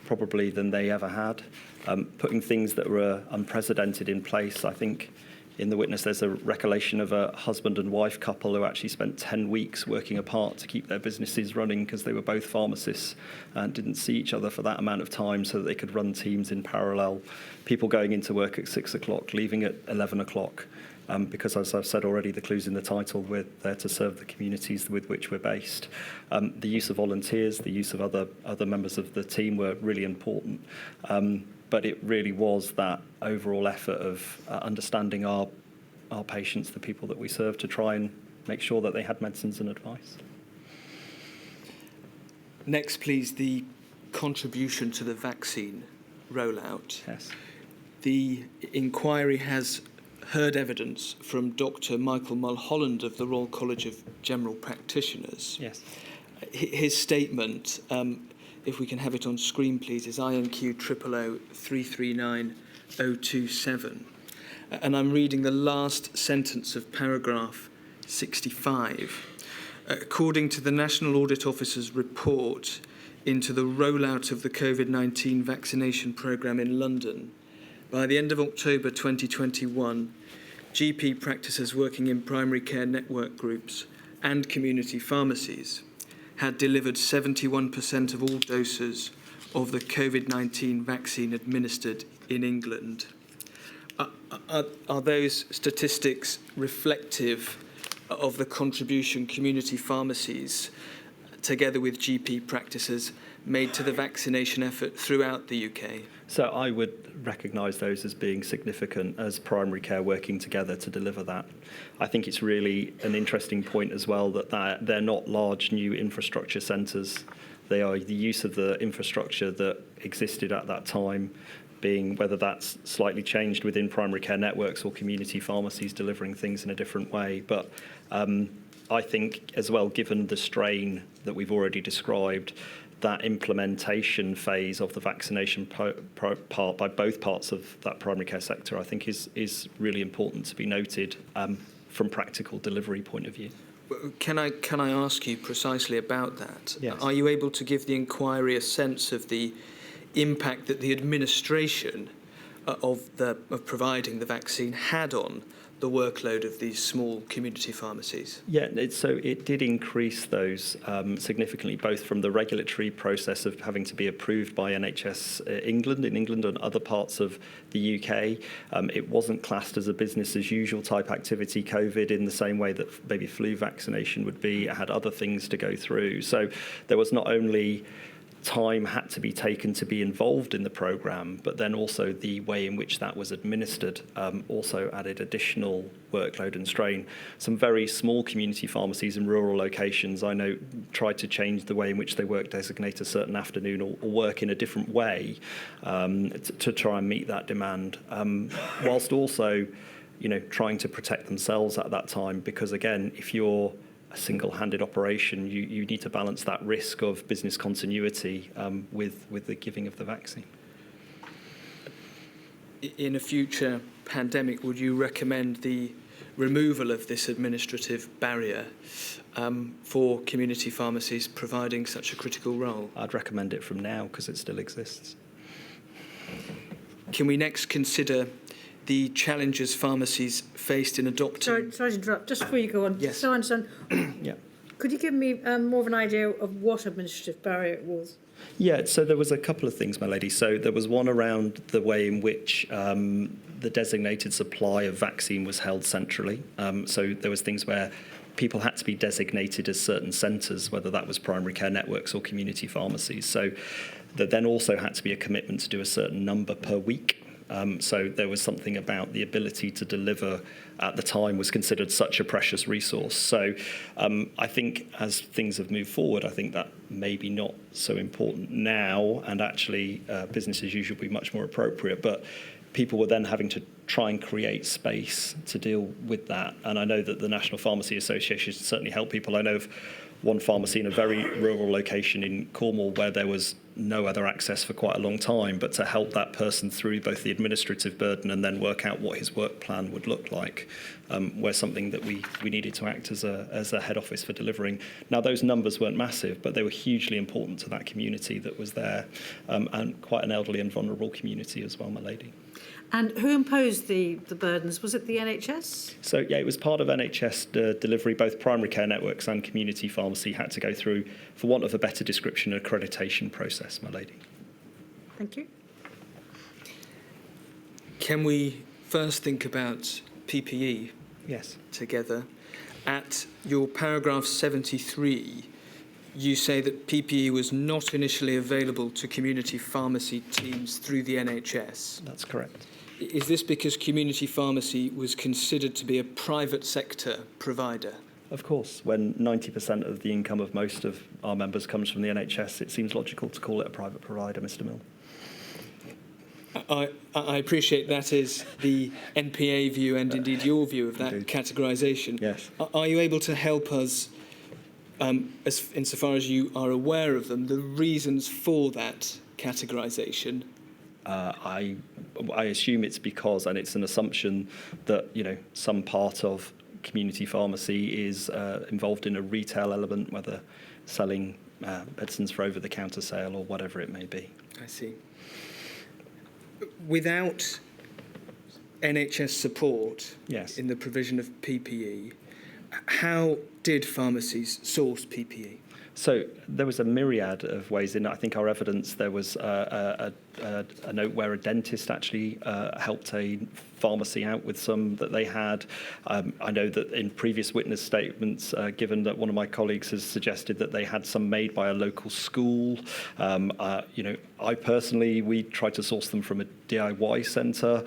probably than they ever had, putting things that were unprecedented in place. I think in the witness there's a recollection of a husband and wife couple who actually spent 10 weeks working apart to keep their businesses running because they were both pharmacists and didn't see each other for that amount of time so that they could run teams in parallel. People going into work at 6 o'clock, leaving at 11 o'clock. Because, as I've said already, the clue's in the title, we're there to serve the communities with which we're based. The use of volunteers, the use of other members of the team were really important. But it really was that overall effort of understanding our patients, the people that we serve, to try and make sure that they had medicines and advice. Next, please, the contribution to the vaccine rollout. Yes. The inquiry has heard evidence from Dr. Michael M Holland of the Royal College of General Practitioners. Yes. His statement, if we can have it on screen, please, is INQ 000339027. And I'm reading the last sentence of paragraph 65. According to the National Audit Officer's report, into the rollout of the COVID-19 vaccination programme in London. By the end of October 2021, GP practices working in primary care network groups and community pharmacies had delivered 71% of all doses of the COVID-19 vaccine administered in England. Are those statistics reflective of the contribution community pharmacies, together with GP practices, made to the vaccination effort throughout the UK? So I would recognise those as being significant as primary care working together to deliver that. I think it's really an interesting point as well that they're not large new infrastructure centres. They are the use of the infrastructure that existed at that time, being whether that's slightly changed within primary care networks or community pharmacies delivering things in a different way. But I think as well, given the strain that we've already described, that implementation phase of the vaccination part by both parts of that primary care sector, I think is really important to be noted from practical delivery point of view. Can I ask you precisely about that? Yes. Are you able to give the inquiry a sense of the impact that the administration of providing the vaccine had on the workload of these small community pharmacies? Yeah, so it did increase those significantly, both from the regulatory process of having to be approved by NHS in England and other parts of the UK. It wasn't classed as a business as usual type activity, COVID, in the same way that maybe flu vaccination would be. It had other things to go through. So there was not only time had to be taken to be involved in the programme, but then also the way in which that was administered also added additional workload and strain. Some very small community pharmacies in rural locations, I know, tried to change the way in which they work, designate a certain afternoon or work in a different way to try and meet that demand, whilst also, trying to protect themselves at that time, because again, if you're a single-handed operation, you need to balance that risk of business continuity with the giving of the vaccine. In a future pandemic, would you recommend the removal of this administrative barrier for community pharmacies providing such a critical role? I'd recommend it from now because it still exists. Can we next consider the challenges pharmacies faced in adopting... Sorry to interrupt. Just before you go on, Yes. so I understand, Yeah. could you give me more of an idea of what administrative barrier it was? Yeah, so there was a couple of things, my lady. So there was one around the way in which the designated supply of vaccine was held centrally. So there was things where people had to be designated as certain centres, whether that was primary care networks or community pharmacies. So there then also had to be a commitment to do a certain number per week. So there was something about the ability to deliver at the time was considered such a precious resource. So I think as things have moved forward, I think that maybe not so important now, and actually business as usual would be much more appropriate. But people were then having to try and create space to deal with that. And I know that the National Pharmacy Association certainly helped people. I know of one pharmacy in a very rural location in Cornwall where there was no other access for quite a long time, but to help that person through both the administrative burden and then work out what his work plan would look like, were something that we needed to act as a head office for delivering. Now, those numbers weren't massive, but they were hugely important to that community that was there, and quite an elderly and vulnerable community as well, my lady. And who imposed the burdens? Was it the NHS? So, yeah, it was part of NHS delivery. Both primary care networks and community pharmacy had to go through, for want of a better description, an accreditation process, my lady. Thank you. Can we first think about PPE Yes. together? At your paragraph 73, you say that PPE was not initially available to community pharmacy teams through the NHS. That's correct. Is this because community pharmacy was considered to be a private sector provider? Of course, when 90% of the income of most of our members comes from the NHS, it seems logical to call it a private provider, Mr. Mill. I appreciate that is the NPA view and indeed your view of that Indeed. categorisation. Yes. Are you able to help us, insofar as you are aware of them, the reasons for that categorisation? I assume it's because, and it's an assumption that, some part of community pharmacy is involved in a retail element, whether selling medicines for over-the-counter sale or whatever it may be. I see. Without NHS support Yes. in the provision of PPE, how did pharmacies source PPE? So there was a myriad of ways. In I think our evidence, there was a note where a dentist actually helped a pharmacy out with some that they had. I know that in previous witness statements, given that one of my colleagues has suggested that they had some made by a local school. I personally, we tried to source them from a DIY centre.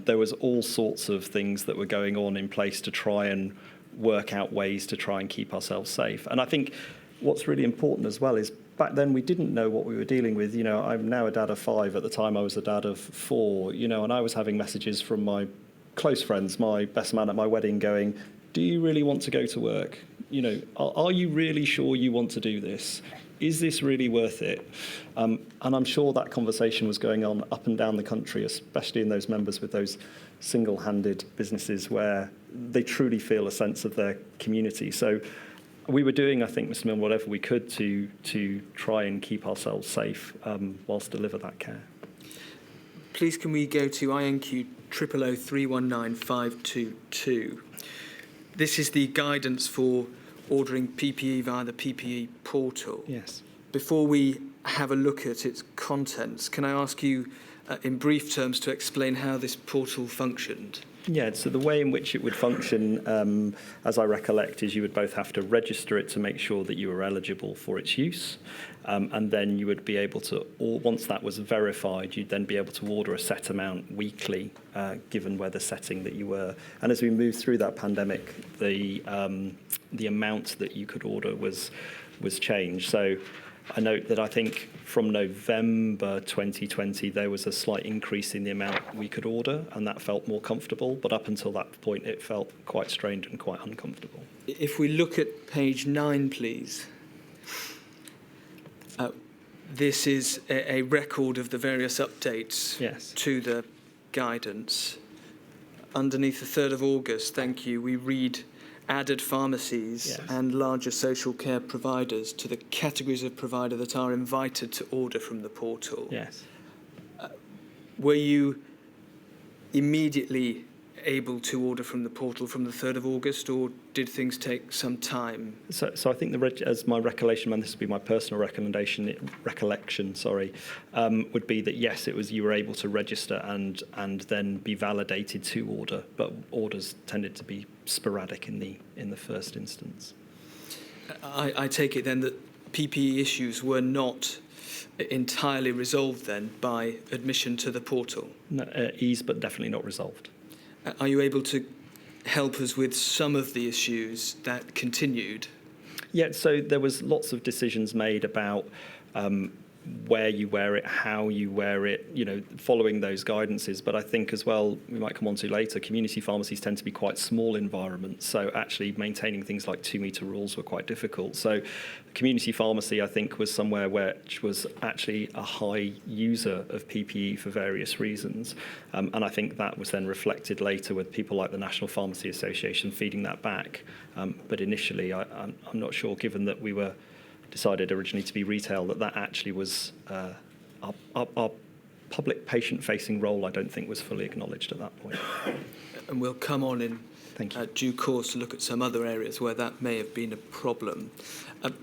There was all sorts of things that were going on in place to try and work out ways to try and keep ourselves safe. And I think what's really important as well is back then we didn't know what we were dealing with. I'm now a dad of 5. At the time I was a dad of 4, and I was having messages from my close friends, my best man at my wedding going, do you really want to go to work? Are you really sure you want to do this? Is this really worth it? And I'm sure that conversation was going on up and down the country, especially in those members with those single-handed businesses where they truly feel a sense of their community. So we were doing, I think, Mr. Milne, whatever we could to try and keep ourselves safe whilst deliver that care. Please can we go to INQ 000319522. This is the guidance for ordering PPE via the PPE portal. Yes. Before we have a look at its contents, can I ask you in brief terms to explain how this portal functioned? Yeah, so the way in which it would function, as I recollect, is you would both have to register it to make sure that you were eligible for its use, and then you would be able to, or once that was verified, you'd then be able to order a set amount weekly, given where the setting that you were. And as we moved through that pandemic, the amount that you could order was changed. So I note that I think from November 2020, there was a slight increase in the amount we could order, and that felt more comfortable. But up until that point, it felt quite strained and quite uncomfortable. If we look at page 9, please. This is a record of the various updates to the guidance. Underneath the 3rd of August, thank you, we read added pharmacies and larger social care providers to the categories of provider that are invited to order from the portal. Yes. Were you immediately able to order from the portal from the 3rd of August, or did things take some time? So I think as my recollection, and this would be my personal recollection, would be that yes, it was you were able to register and then be validated to order, but orders tended to be sporadic in the first instance. I take it then that PPE issues were not entirely resolved then by admission to the portal? No, eased, but definitely not resolved. Are you able to help us with some of the issues that continued? Yeah, so there was lots of decisions made about where you wear it, how you wear it, following those guidances. But I think as well, we might come on to later, community pharmacies tend to be quite small environments. So actually maintaining things like 2-metre rules were quite difficult. So community pharmacy, I think, was somewhere which was actually a high user of PPE for various reasons. And I think that was then reflected later with people like the National Pharmacy Association feeding that back. But initially, I'm not sure, given that we were decided originally to be retail, that actually was our public patient-facing role, I don't think was fully acknowledged at that point. And we'll come on in due course to look at some other areas where that may have been a problem.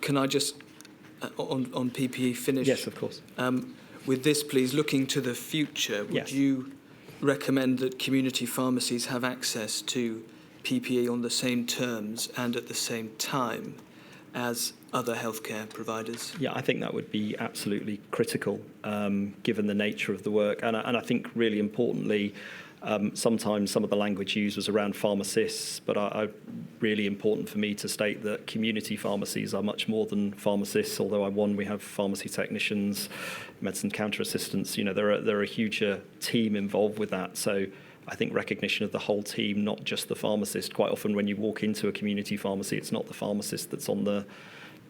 Can I just, on PPE, finish? Yes, of course. With this, please, looking to the future, would you recommend that community pharmacies have access to PPE on the same terms and at the same time as other healthcare providers? Yeah, I think that would be absolutely critical, given the nature of the work. And I think really importantly, sometimes some of the language used was around pharmacists, but really important for me to state that community pharmacies are much more than pharmacists, although we have pharmacy technicians, medicine counter assistants, there are a huge team involved with that. So I think recognition of the whole team, not just the pharmacist. Quite often when you walk into a community pharmacy, it's not the pharmacist that's on the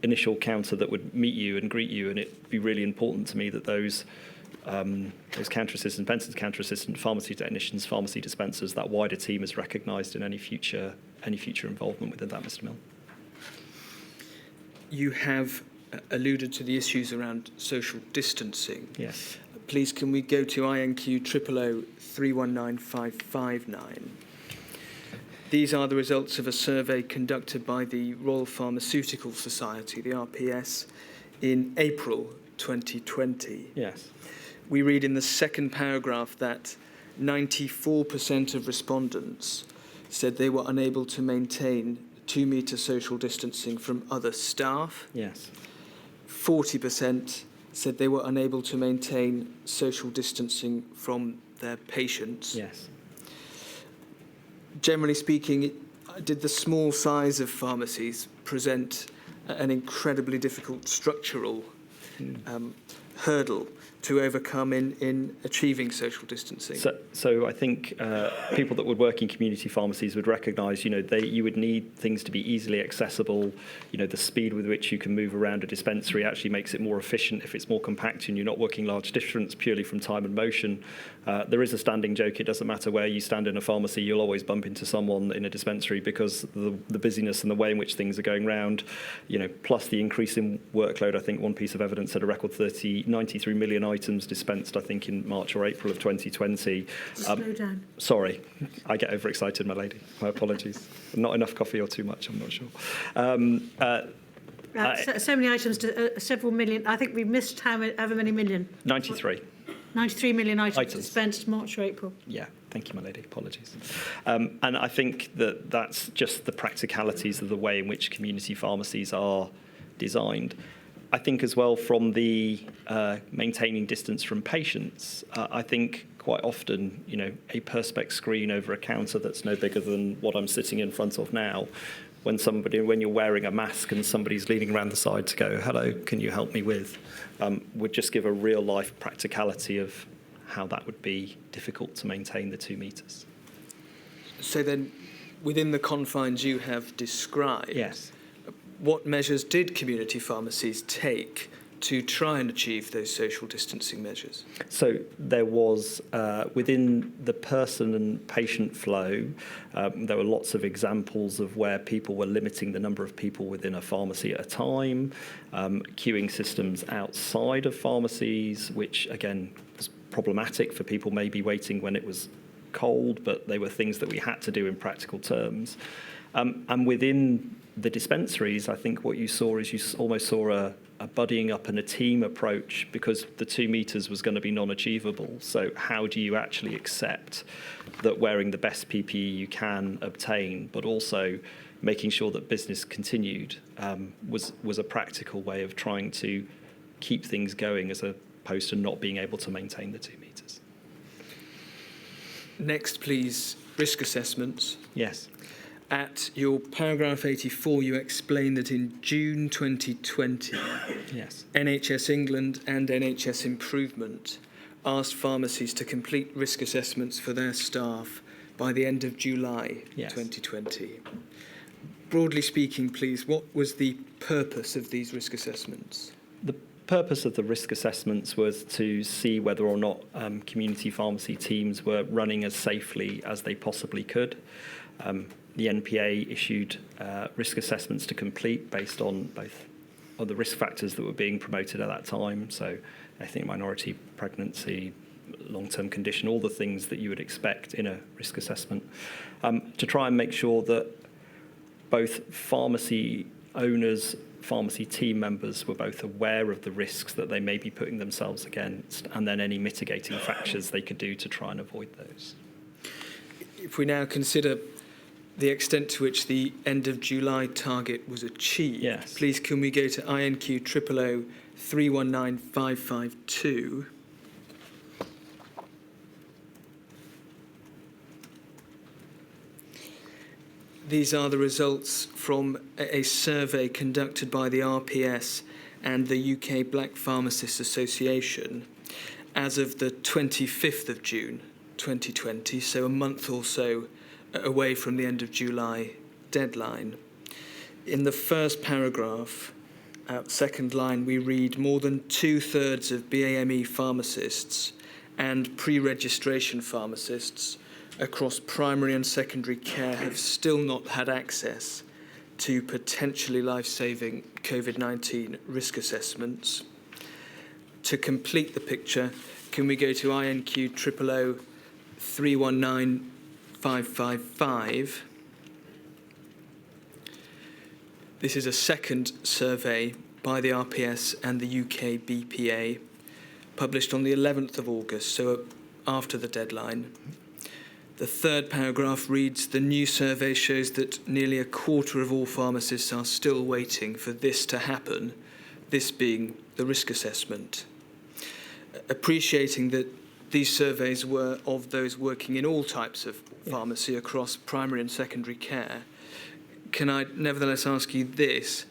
initial counter that would meet you and greet you, and it'd be really important to me that those counter assistants, Benson's counter assistant, pharmacy technicians, pharmacy dispensers, that wider team is recognised in any future involvement within that, Mr. Milne. You have alluded to the issues around social distancing. Yes. Please, can we go to INQ 000 319559? These are the results of a survey conducted by the Royal Pharmaceutical Society, the RPS, in April 2020. Yes. We read in the second paragraph that 94% of respondents said they were unable to maintain 2-metre social distancing from other staff. Yes. 40% said they were unable to maintain social distancing from their patients. Yes. Generally speaking, did the small size of pharmacies present an incredibly difficult structural hurdle to overcome in achieving social distancing? So I think people that would work in community pharmacies would recognise, you would need things to be easily accessible. The speed with which you can move around a dispensary actually makes it more efficient if it's more compact and you're not working large distance purely from time and motion. There is a standing joke, it doesn't matter where you stand in a pharmacy, you'll always bump into someone in a dispensary because the busyness and the way in which things are going round, plus the increase in workload. I think one piece of evidence said a record 93 million items dispensed, I think, in March or April of 2020. Slow down. Sorry, I get overexcited, my lady. My apologies. Not enough coffee or too much, I'm not sure. So many items, several million. I think we missed however many million. 93. 93 million items dispensed March or April. Yeah, thank you, my lady. Apologies. And I think that's just the practicalities of the way in which community pharmacies are designed. I think as well from the maintaining distance from patients, I think quite often, a Perspex screen over a counter that's no bigger than what I'm sitting in front of now, when you're wearing a mask and somebody's leaning around the side to go, hello, can you help me with, would just give a real life practicality of how that would be difficult to maintain the 2 metres. So then, within the confines you have described, yes, what measures did community pharmacies take to try and achieve those social distancing measures? So there was, within the person and patient flow, there were lots of examples of where people were limiting the number of people within a pharmacy at a time, queuing systems outside of pharmacies, which again was problematic for people maybe waiting when it was cold, but they were things that we had to do in practical terms. And within the dispensaries, I think what you saw is you almost saw a buddying up and a team approach, because the 2 metres was going to be non-achievable. So how do you actually accept that wearing the best PPE you can obtain, but also making sure that business continued, was a practical way of trying to keep things going as opposed to not being able to maintain the 2 metres. Next, please, risk assessments. Yes. At your paragraph 84, you explain that in June 2020, yes, NHS England and NHS Improvement asked pharmacies to complete risk assessments for their staff by the end of July 2020. Broadly speaking, please, what was the purpose of these risk assessments? The purpose of the risk assessments was to see whether or not community pharmacy teams were running as safely as they possibly could. The NPA issued risk assessments to complete based on both of the risk factors that were being promoted at that time. So ethnic minority, pregnancy, long-term condition, all the things that you would expect in a risk assessment, to try and make sure that both pharmacy owners, pharmacy team members were both aware of the risks that they may be putting themselves against, and then any mitigating factors they could do to try and avoid those. If we now consider the extent to which the end of July target was achieved, yes, please can we go to INQ 000 319552? These are the results from a survey conducted by the RPS and the UK Black Pharmacists Association as of the 25th of June 2020, so a month or so away from the end of July deadline. In the first paragraph, second line, we read more than 2/3 of BAME pharmacists and pre-registration pharmacists across primary and secondary care have still not had access to potentially life-saving COVID-19 risk assessments. To complete the picture, can we go to INQ 000 319 555? This is a second survey by the RPS and the UK BPA, published on the 11th of August, so after the deadline. The third paragraph reads, the new survey shows that nearly a quarter of all pharmacists are still waiting for this to happen, this being the risk assessment. Appreciating that these surveys were of those working in all types of pharmacy across primary and secondary care, can I nevertheless ask you this?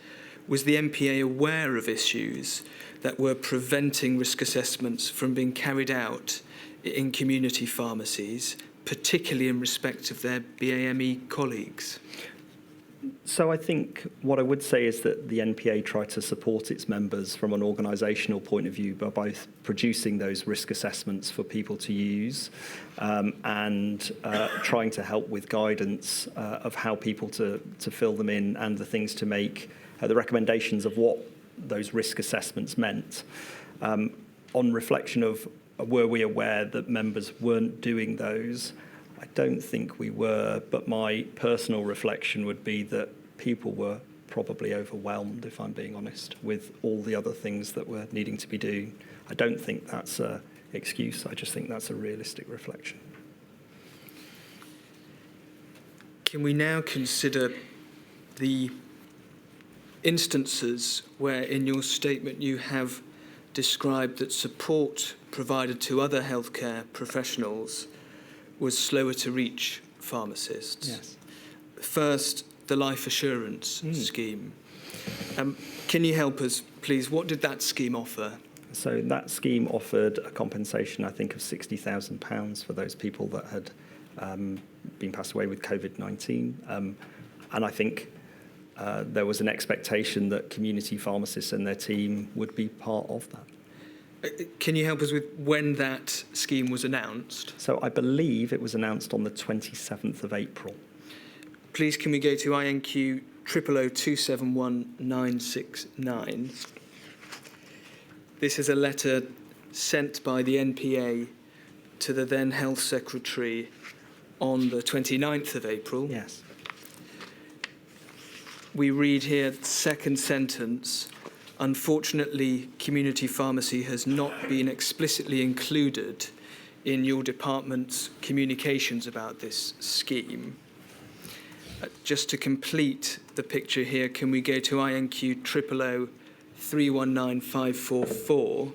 Was the MPA aware of issues that were preventing risk assessments from being carried out in community pharmacies, particularly in respect of their BAME colleagues? So I think what I would say is that the NPA tried to support its members from an organisational point of view by both producing those risk assessments for people to use and trying to help with guidance of how people to fill them in and the things to make, the recommendations of what those risk assessments meant. On reflection of were we aware that members weren't doing those? I don't think we were, but my personal reflection would be that people were probably overwhelmed, if I'm being honest, with all the other things that were needing to be doing. I don't think that's an excuse. I just think that's a realistic reflection. Can we now consider the instances where in your statement you have described that support provided to other healthcare professionals was slower to reach pharmacists? Yes. First, the life assurance scheme. Can you help us, please? What did that scheme offer? So that scheme offered a compensation, I think, of £60,000 for those people that had been passed away with COVID-19. And I think there was an expectation that community pharmacists and their team would be part of that. Can you help us with when that scheme was announced? So I believe it was announced on the 27th of April. Please can we go to INQ 000 271 969? This is a letter sent by the NPA to the then Health Secretary on the 29th of April. Yes. We read here, second sentence, unfortunately, community pharmacy has not been explicitly included in your department's communications about this scheme. Just to complete the picture here, can we go to INQ 000 319 544?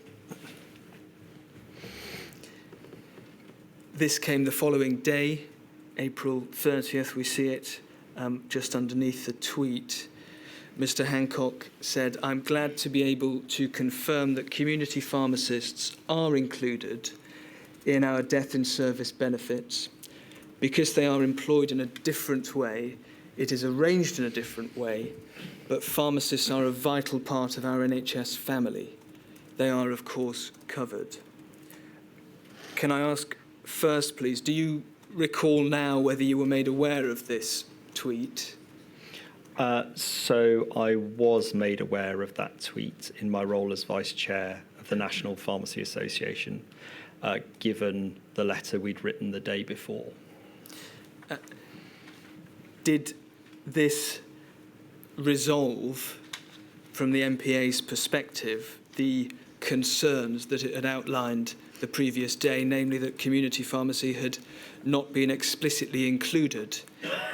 This came the following day, April 30th, we see it just underneath the tweet. Mr. Hancock said, I'm glad to be able to confirm that community pharmacists are included in our death in service benefits. Because they are employed in a different way, it is arranged in a different way, but pharmacists are a vital part of our NHS family. They are, of course, covered. Can I ask first, please, do you recall now whether you were made aware of this tweet? So I was made aware of that tweet in my role as Vice Chair of the National Pharmacy Association, given the letter we'd written the day before. Did this resolve, from the MPA's perspective, the concerns that it had outlined the previous day, namely that community pharmacy had not been explicitly included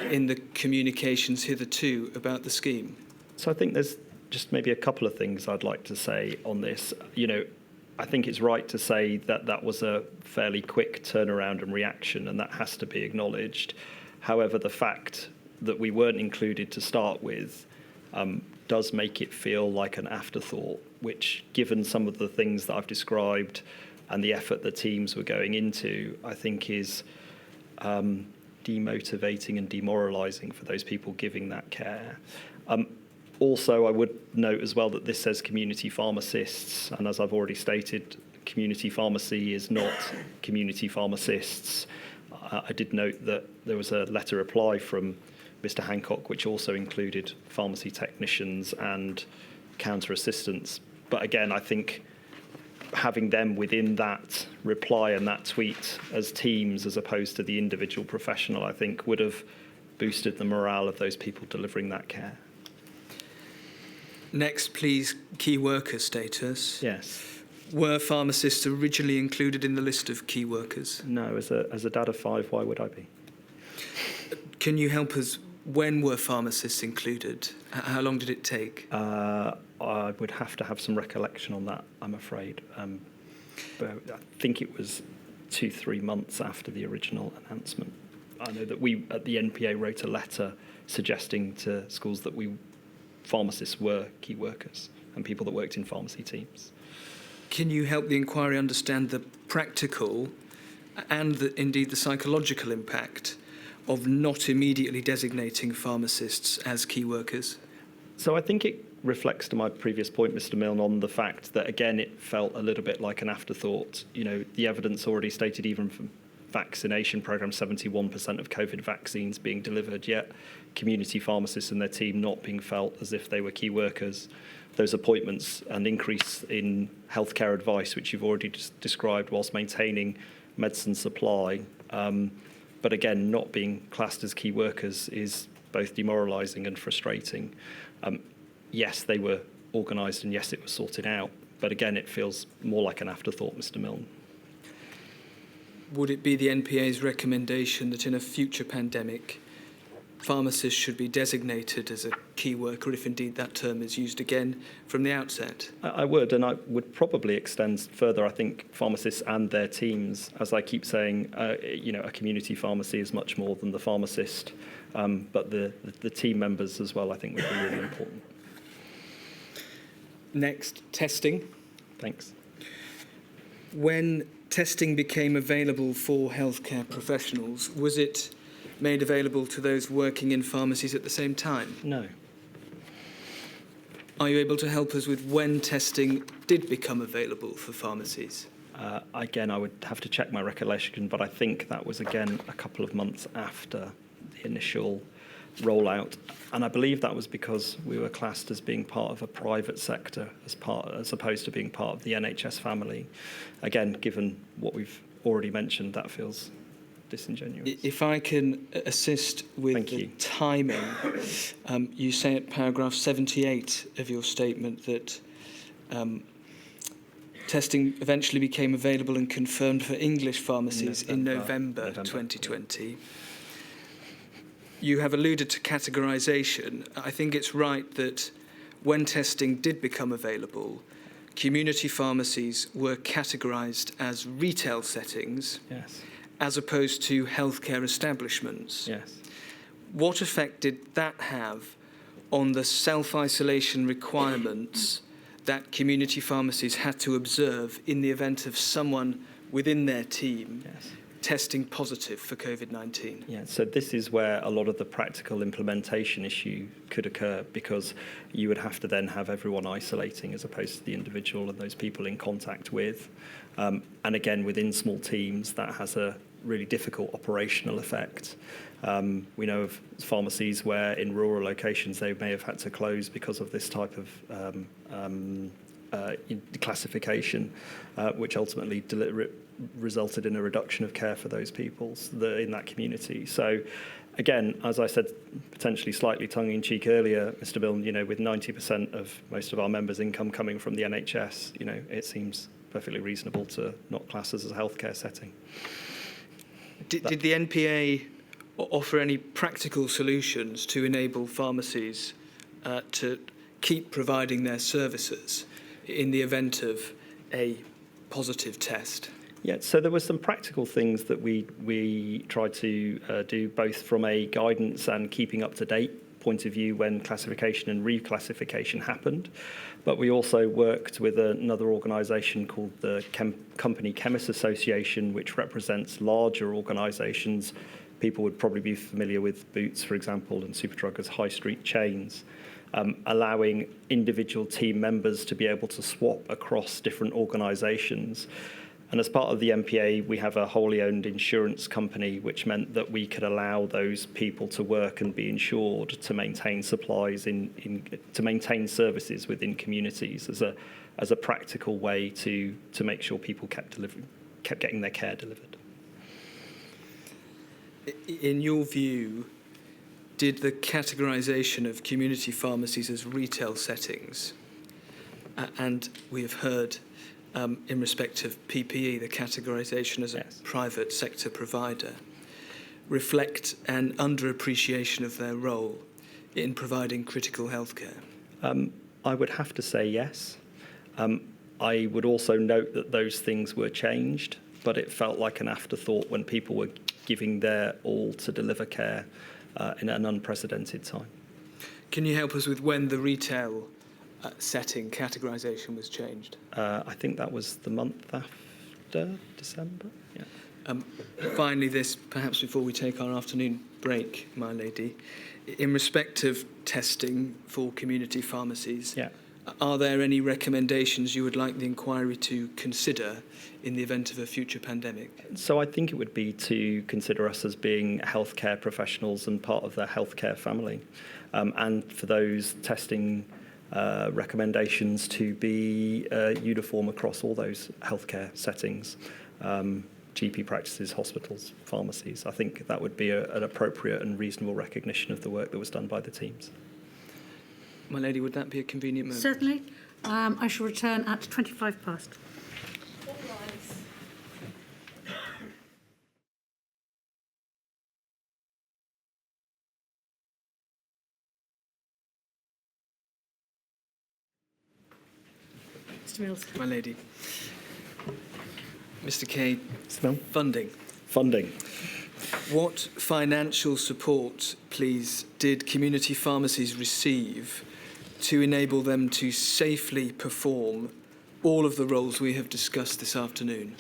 in the communications hitherto about the scheme? So I think there's just maybe a couple of things I'd like to say on this. You know, I think it's right to say that that was a fairly quick turnaround and reaction, and that has to be acknowledged. However, the fact that we weren't included to start with does make it feel like an afterthought, which, given some of the things that I've described and the effort the teams were going into, I think is demotivating and demoralising for those people giving that care. Also, I would note as well that this says community pharmacists, and as I've already stated, community pharmacy is not community pharmacists. I did note that there was a letter reply from Mr Hancock, which also included pharmacy technicians and counter assistants. But again, I think having them within that reply and that tweet as teams as opposed to the individual professional, I think would have boosted the morale of those people delivering that care. Next, please, key worker status. Yes. Were pharmacists originally included in the list of key workers? No, as a dad of 5, why would I be? Can you help us? When were pharmacists included? How long did it take? I would have to have some recollection on that, I'm afraid. But I think it was 2-3 months after the original announcement. I know that we at the NPA wrote a letter suggesting to schools that pharmacists were key workers and people that worked in pharmacy teams. Can you help the inquiry understand the practical and indeed the psychological impact of not immediately designating pharmacists as key workers? So I think it reflects to my previous point, Mr Milne, on the fact that, again, it felt a little bit like an afterthought. You know, the evidence already stated even from vaccination programme, 71% of COVID vaccines being delivered, yet community pharmacists and their team not being felt as if they were key workers. Those appointments and increase in healthcare advice, which you've already described, whilst maintaining medicine supply, but again, not being classed as key workers is both demoralising and frustrating. Yes, they were organised and yes, it was sorted out, but again, it feels more like an afterthought, Mr Milne. Would it be the NPA's recommendation that in a future pandemic, pharmacists should be designated as a key worker, if indeed that term is used again from the outset? I would, and I would probably extend further. I think pharmacists and their teams, as I keep saying, a community pharmacy is much more than the pharmacist, but the team members as well, I think, would be really important. Next, testing. Thanks. When testing became available for healthcare professionals, was it made available to those working in pharmacies at the same time? No. Are you able to help us with when testing did become available for pharmacies? Again, I would have to check my recollection, but I think that was, again, a couple of months after the initial rollout. And I believe that was because we were classed as being part of a private sector as opposed to being part of the NHS family. Again, given what we've already mentioned, that feels disingenuous. If I can assist with the timing, you say at paragraph 78 of your statement that testing eventually became available and confirmed for English pharmacies in November 2020. You have alluded to categorisation. I think it's right that when testing did become available, community pharmacies were categorised as retail settings. Yes. As opposed to healthcare establishments. Yes. What effect did that have on the self-isolation requirements that community pharmacies had to observe in the event of someone within their team testing positive for COVID-19? Yeah, so this is where a lot of the practical implementation issue could occur, because you would have to then have everyone isolating as opposed to the individual and those people in contact with. And again, within small teams, that has a really difficult operational effect. We know of pharmacies where in rural locations they may have had to close because of this type of classification, which ultimately resulted in a reduction of care for those people in that community. So again, as I said, potentially slightly tongue-in-cheek earlier, Mr Milne, with 90% of most of our members' income coming from the NHS, it seems perfectly reasonable to not class as a healthcare setting. Did the NPA offer any practical solutions to enable pharmacies to keep providing their services in the event of a positive test? Yeah, so there were some practical things that we tried to do, both from a guidance and keeping up to date point of view when classification and reclassification happened. But we also worked with another organisation called the Company Chemists Association, which represents larger organisations. People would probably be familiar with Boots, for example, and Superdrug as high street chains, allowing individual team members to be able to swap across different organisations. And as part of the MPA, we have a wholly owned insurance company, which meant that we could allow those people to work and be insured to maintain supplies to maintain services within communities as a practical way to make sure people kept getting their care delivered. In your view, did the categorisation of community pharmacies as retail settings, and we have heard in respect of PPE, the categorisation as a private sector provider, reflect an underappreciation of their role in providing critical healthcare? I would have to say yes. I would also note that those things were changed, but it felt like an afterthought when people were giving their all to deliver care in an unprecedented time. Can you help us with when the retail setting categorisation was changed? I think that was the month after December. Yeah. Finally, this, perhaps before we take our afternoon break, my lady, in respect of testing for community pharmacies, are there any recommendations you would like the inquiry to consider in the event of a future pandemic? So I think it would be to consider us as being healthcare professionals and part of the healthcare family, and for those testing recommendations to be uniform across all those healthcare settings, GP practices, hospitals, pharmacies. I think that would be an appropriate and reasonable recognition of the work that was done by the teams. My lady, would that be a convenient moment? Certainly. I shall return at 25 past. Mr Mills. My lady. Mr Kay, Smell? funding. Funding. What financial support, please, did community pharmacies receive to enable them to safely perform all of the roles we have discussed this afternoon?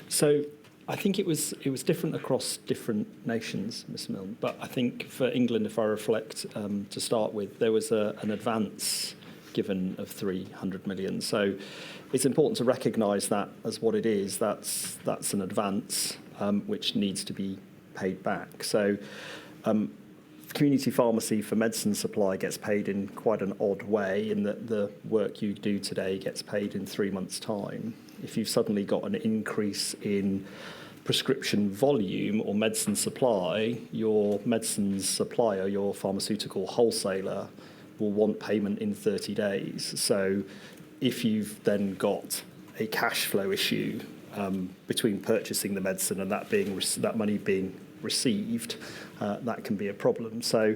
So I think it was different across different nations, Ms Milne, but I think for England, if I reflect to start with, there was an advance given of 300 million. So it's important to recognise that as what it is. That's an advance which needs to be paid back. So community pharmacy for medicine supply gets paid in quite an odd way, in that the work you do today gets paid in 3 months' time. If you've suddenly got an increase in prescription volume or medicine supply, your medicine supplier, your pharmaceutical wholesaler, will want payment in 30 days. So if you've then got a cash flow issue between purchasing the medicine and that money being received, that can be a problem. So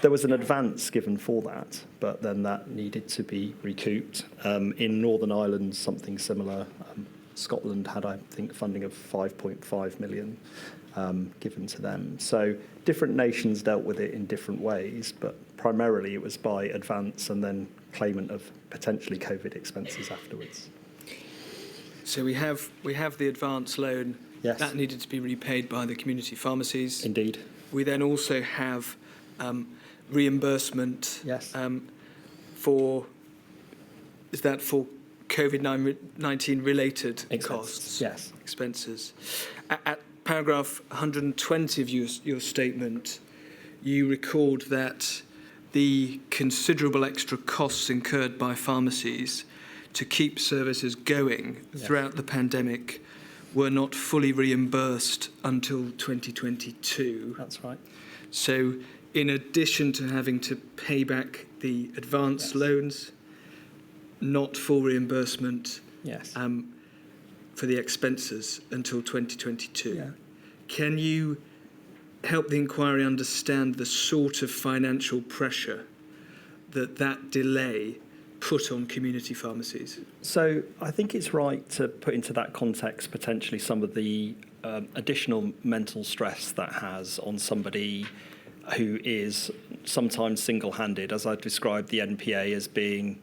there was an advance given for that, but then that needed to be recouped. In Northern Ireland, something similar. Scotland had, I think, funding of 5.5 million given to them. So different nations dealt with it in different ways, but primarily it was by advance and then claimant of potentially COVID expenses afterwards. So we have the advance loan. Yes. That needed to be repaid by the community pharmacies. Indeed. We then also have reimbursement. Yes. For COVID-19 related costs? Yes. Expenses. At paragraph 120 of your statement, you record that the considerable extra costs incurred by pharmacies to keep services going throughout the pandemic were not fully reimbursed until 2022. That's right. So in addition to having to pay back the advance loans, not full reimbursement for the expenses until 2022. Yeah. Can you help the inquiry understand the sort of financial pressure that delay put on community pharmacies? So I think it's right to put into that context potentially some of the additional mental stress that has on somebody who is sometimes single-handed, as I described the NPA as being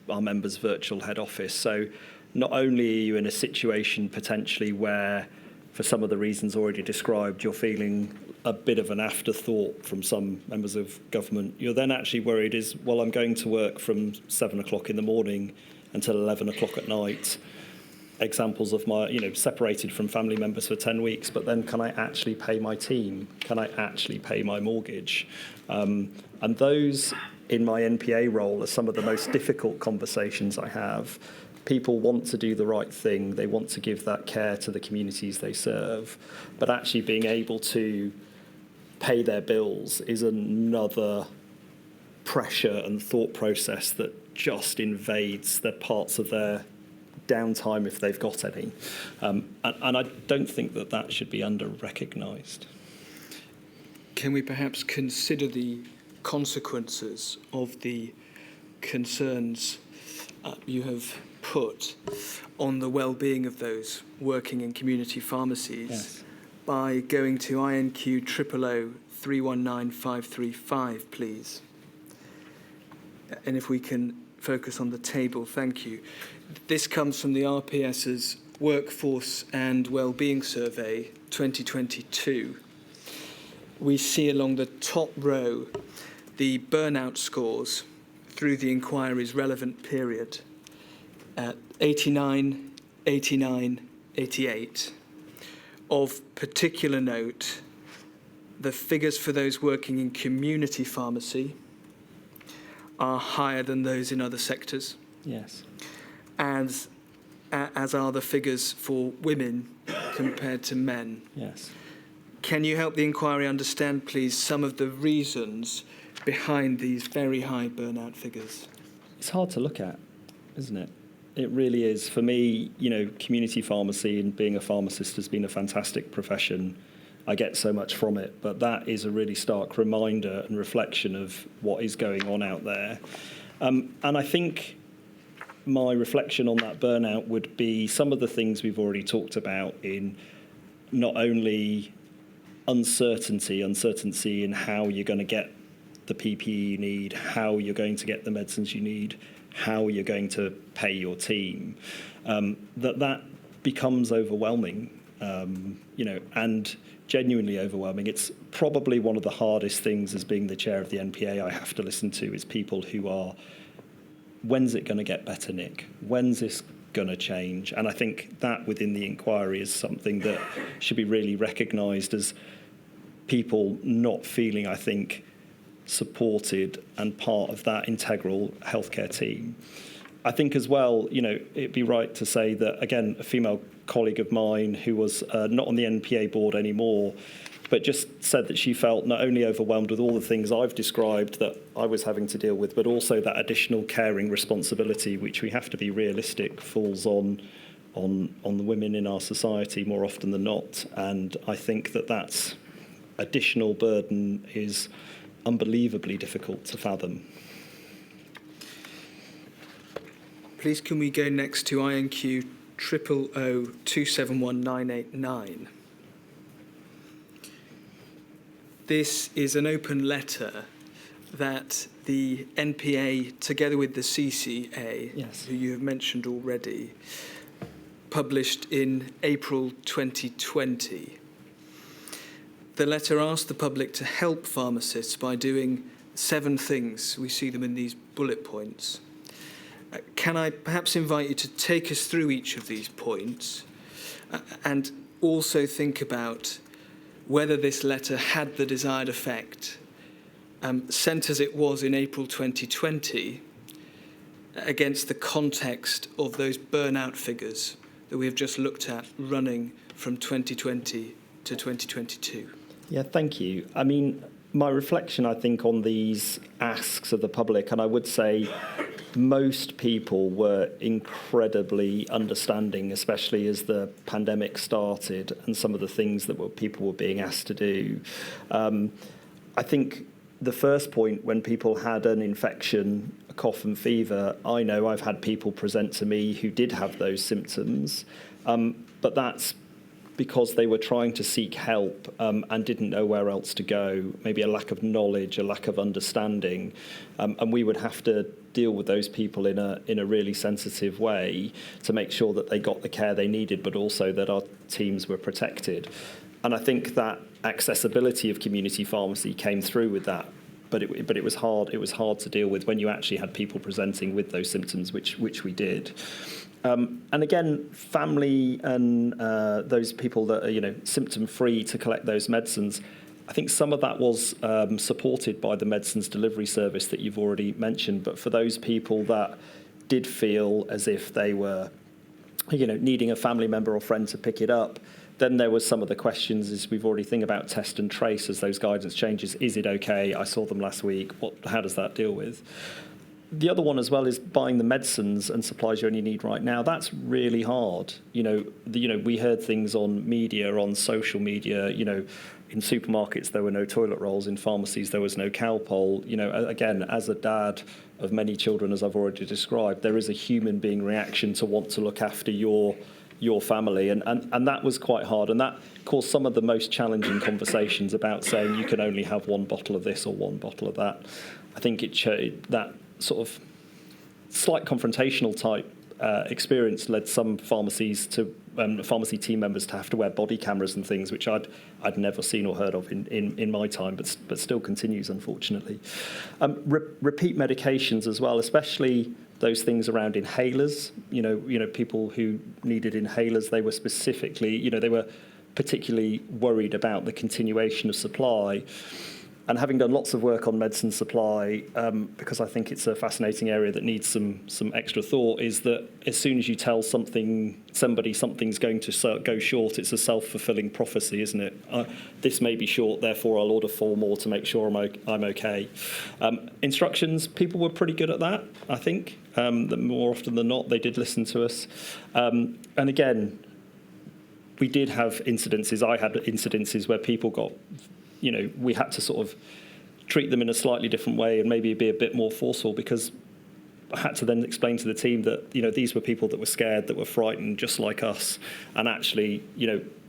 our members' virtual head office. So not only are you in a situation potentially where, for some of the reasons already described, you're feeling a bit of an afterthought from some members of government, you're then actually worried I'm going to work from 7 o'clock in the morning until 11 o'clock at night. examples of my, separated from family members for 10 weeks, but then can I actually pay my team? Can I actually pay my mortgage? And those, in my NPA role, are some of the most difficult conversations I have. People want to do the right thing. They want to give that care to the communities they serve. But actually being able to pay their bills is another pressure and thought process that just invades the parts of their downtime if they've got any. And I don't think that should be under-recognised. Can we perhaps consider the consequences of the concerns you have put on the well-being of those working in community pharmacies by going to INQ 000 319 535, please? And if we can focus on the table, thank you. This comes from the RPS's Workforce and Wellbeing Survey 2022. We see along the top row the burnout scores through the inquiry's relevant period at 89, 89, 88. Of particular note, the figures for those working in community pharmacy are higher than those in other sectors. Yes. As are the figures for women compared to men. Yes. Can you help the inquiry understand, please, some of the reasons behind these very high burnout figures? It's hard to look at, isn't it? It really is. For me, community pharmacy and being a pharmacist has been a fantastic profession. I get so much from it, but that is a really stark reminder and reflection of what is going on out there. And I think my reflection on that burnout would be some of the things we've already talked about in not only uncertainty in how you're going to get the PPE you need, how you're going to get the medicines you need, how you're going to pay your team, that becomes overwhelming, and genuinely overwhelming. It's probably one of the hardest things as being the chair of the NPA I have to listen to is people who are, when's it going to get better, Nick? When's this going to change? And I think that within the inquiry is something that should be really recognised as people not feeling, I think, supported and part of that integral healthcare team. I think as well, it'd be right to say that, again, a female colleague of mine who was not on the NPA board anymore, but just said that she felt not only overwhelmed with all the things I've described that I was having to deal with, but also that additional caring responsibility, which we have to be realistic, falls on the women in our society more often than not. And I think that's additional burden is unbelievably difficult to fathom. Please can we go next to INQ 000 271 989. This is an open letter that the NPA, together with the CCA, who you have mentioned already, published in April 2020. The letter asked the public to help pharmacists by doing 7 things. We see them in these bullet points. Can I perhaps invite you to take us through each of these points and also think about whether this letter had the desired effect, sent as it was in April 2020, against the context of those burnout figures that we have just looked at running from 2020 to 2022? Yeah, thank you. I mean, my reflection, I think, on these asks of the public, and I would say most people were incredibly understanding, especially as the pandemic started and some of the things that people were being asked to do. I think the first point, when people had an infection, a cough and fever, I know I've had people present to me who did have those symptoms, but that's because they were trying to seek help and didn't know where else to go, maybe a lack of knowledge, a lack of understanding. And we would have to deal with those people in a really sensitive way to make sure that they got the care they needed, but also that our teams were protected. And I think that accessibility of community pharmacy came through with that but it was hard. It was hard to deal with when you actually had people presenting with those symptoms, which we did. And again, family and those people that are symptom-free to collect those medicines, I think some of that was supported by the medicines delivery service that you've already mentioned. But for those people that did feel as if they were, needing a family member or friend to pick it up, then there was some of the questions, as we've already think about test and trace as those guidance changes. Is it okay? I saw them last week. How does that deal with? The other one as well is buying the medicines and supplies you only need right now. That's really hard. We heard things on media, on social media. In supermarkets there were no toilet rolls. In pharmacies there was no Calpol. Again, as a dad of many children, as I've already described, there is a human being reaction to want to look after your family, and that was quite hard, and that caused some of the most challenging conversations about saying you can only have one bottle of this or one bottle of that. I think that sort of slight confrontational type experience led some pharmacies to pharmacy team members to have to wear body cameras and things, which I'd never seen or heard of in my time, but still continues, unfortunately. Repeat medications as well, especially those things around inhalers. People who needed inhalers, they were specifically, they were particularly worried about the continuation of supply. And having done lots of work on medicine supply, because I think it's a fascinating area that needs some extra thought, is that as soon as you tell somebody something's going to go short, it's a self-fulfilling prophecy, isn't it? This may be short, therefore I'll order 4 more to make sure I'm okay. Instructions, people were pretty good at that, I think. That more often than not, they did listen to us. And again, we did have incidences. I had incidences where people got, we had to sort of treat them in a slightly different way and maybe be a bit more forceful, because I had to then explain to the team that, these were people that were scared, that were frightened just like us. And actually,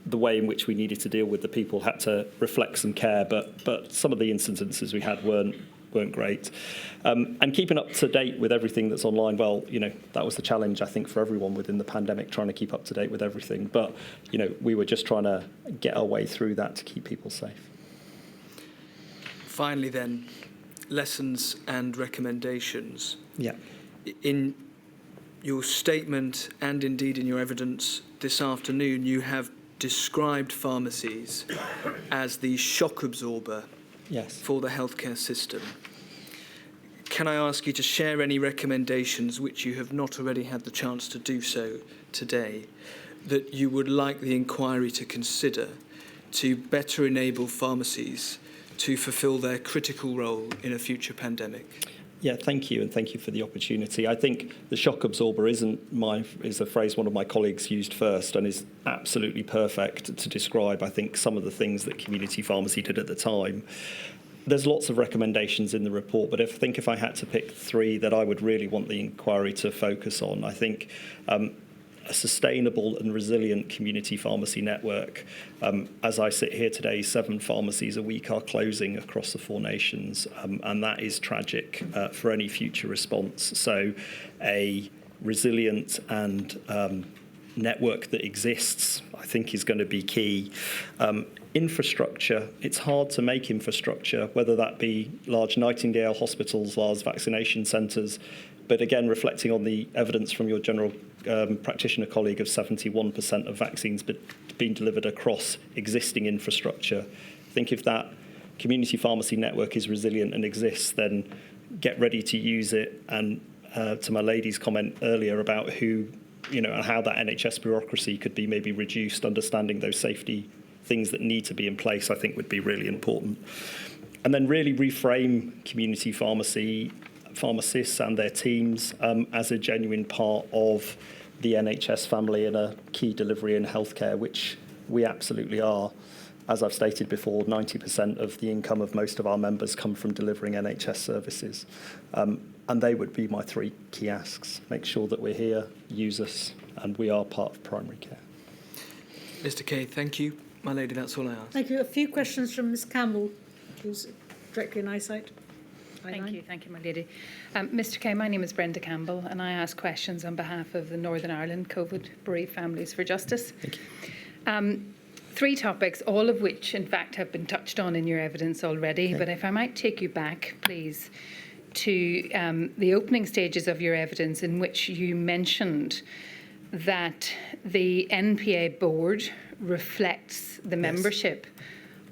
the way in which we needed to deal with the people had to reflect some care. But some of the incidences we had weren't great. And keeping up to date with everything that's online, well, that was the challenge, I think, for everyone within the pandemic, trying to keep up to date with everything. But, we were just trying to get our way through that to keep people safe. Finally then, lessons and recommendations. Yeah. In your statement and indeed in your evidence this afternoon, you have described pharmacies as the shock absorber for the healthcare system. Can I ask you to share any recommendations, which you have not already had the chance to do so today, that you would like the inquiry to consider to better enable pharmacies to fulfil their critical role in a future pandemic? Yeah, thank you, and thank you for the opportunity. I think the shock absorber is a phrase one of my colleagues used first, and is absolutely perfect to describe, I think, some of the things that community pharmacy did at the time. There's lots of recommendations in the report, but if I had to pick 3 that I would really want the inquiry to focus on, I think a sustainable and resilient community pharmacy network. As I sit here today, 7 pharmacies a week are closing across the 4 nations, and that is tragic for any future response. So a resilient and network that exists, I think, is going to be key. Infrastructure, it's hard to make infrastructure, whether that be large Nightingale hospitals, large vaccination centres, but again, reflecting on the evidence from your general practitioner colleague of 71% of vaccines being delivered across existing infrastructure. I think if that community pharmacy network is resilient and exists, then get ready to use it. And to my lady's comment earlier about how that NHS bureaucracy could be maybe reduced, understanding those safety things that need to be in place, I think would be really important. And then really reframe community pharmacists and their teams as a genuine part of the NHS family and a key delivery in healthcare, which we absolutely are. As I've stated before, 90% of the income of most of our members come from delivering NHS services. And they would be my 3 key asks. Make sure that we're here, use us, and we are part of primary care. Mr. Kay, thank you. My lady, that's all I ask. Thank you. A few questions from Ms Campbell, who's directly in eyesight. Thank you, my lady. Mr Kay, my name is Brenda Campbell, and I ask questions on behalf of the Northern Ireland COVID bereaved Families for Justice. Thank you. three topics, all of which, in fact, have been touched on in your evidence already. But if I might take you back, please, to the opening stages of your evidence in which you mentioned that the NPA board reflects the membership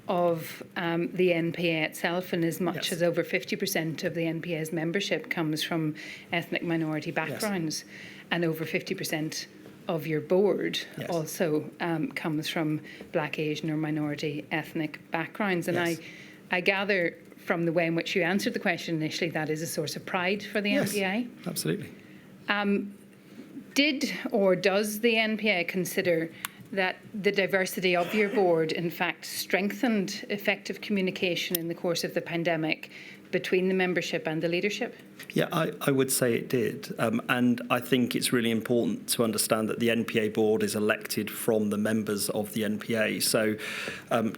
of the NPA itself, and as much as over 50% of the NPA's membership comes from ethnic minority backgrounds, and over 50% of your board also comes from Black, Asian or minority ethnic backgrounds. And I gather from the way in which you answered the question initially, that is a source of pride for the NPA. Absolutely. Did or does the NPA consider that the diversity of your board, in fact, strengthened effective communication in the course of the pandemic between the membership and the leadership? Yeah, I would say it did. And I think it's really important to understand that the NPA board is elected from the members of the NPA. So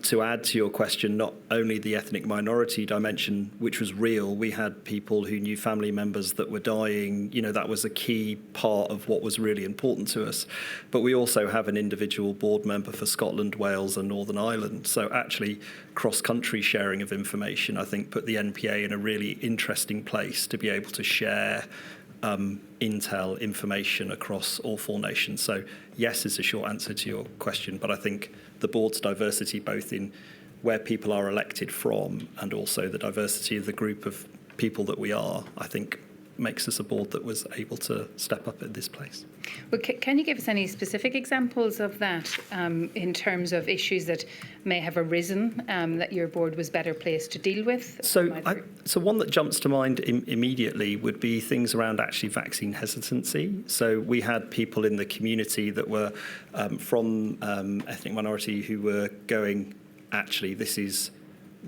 to add to your question, not only the ethnic minority dimension, which was real, we had people who knew family members that were dying. You know, that was a key part of what was really important to us. But we also have an individual board member for Scotland, Wales and Northern Ireland. So actually cross-country sharing of information, I think, put the NPA in a really interesting place to be able to share intel information across all four nations. So yes is a short answer to your question, but I think the board's diversity, both in where people are elected from and also the diversity of the group of people that we are, I think makes us a board that was able to step up at this place. Well, can you give us any specific examples of that in terms of issues that may have arisen that your board was better placed to deal with? So one that jumps to mind immediately would be things around actually vaccine hesitancy. So we had people in the community that were from ethnic minority who were going, actually, this is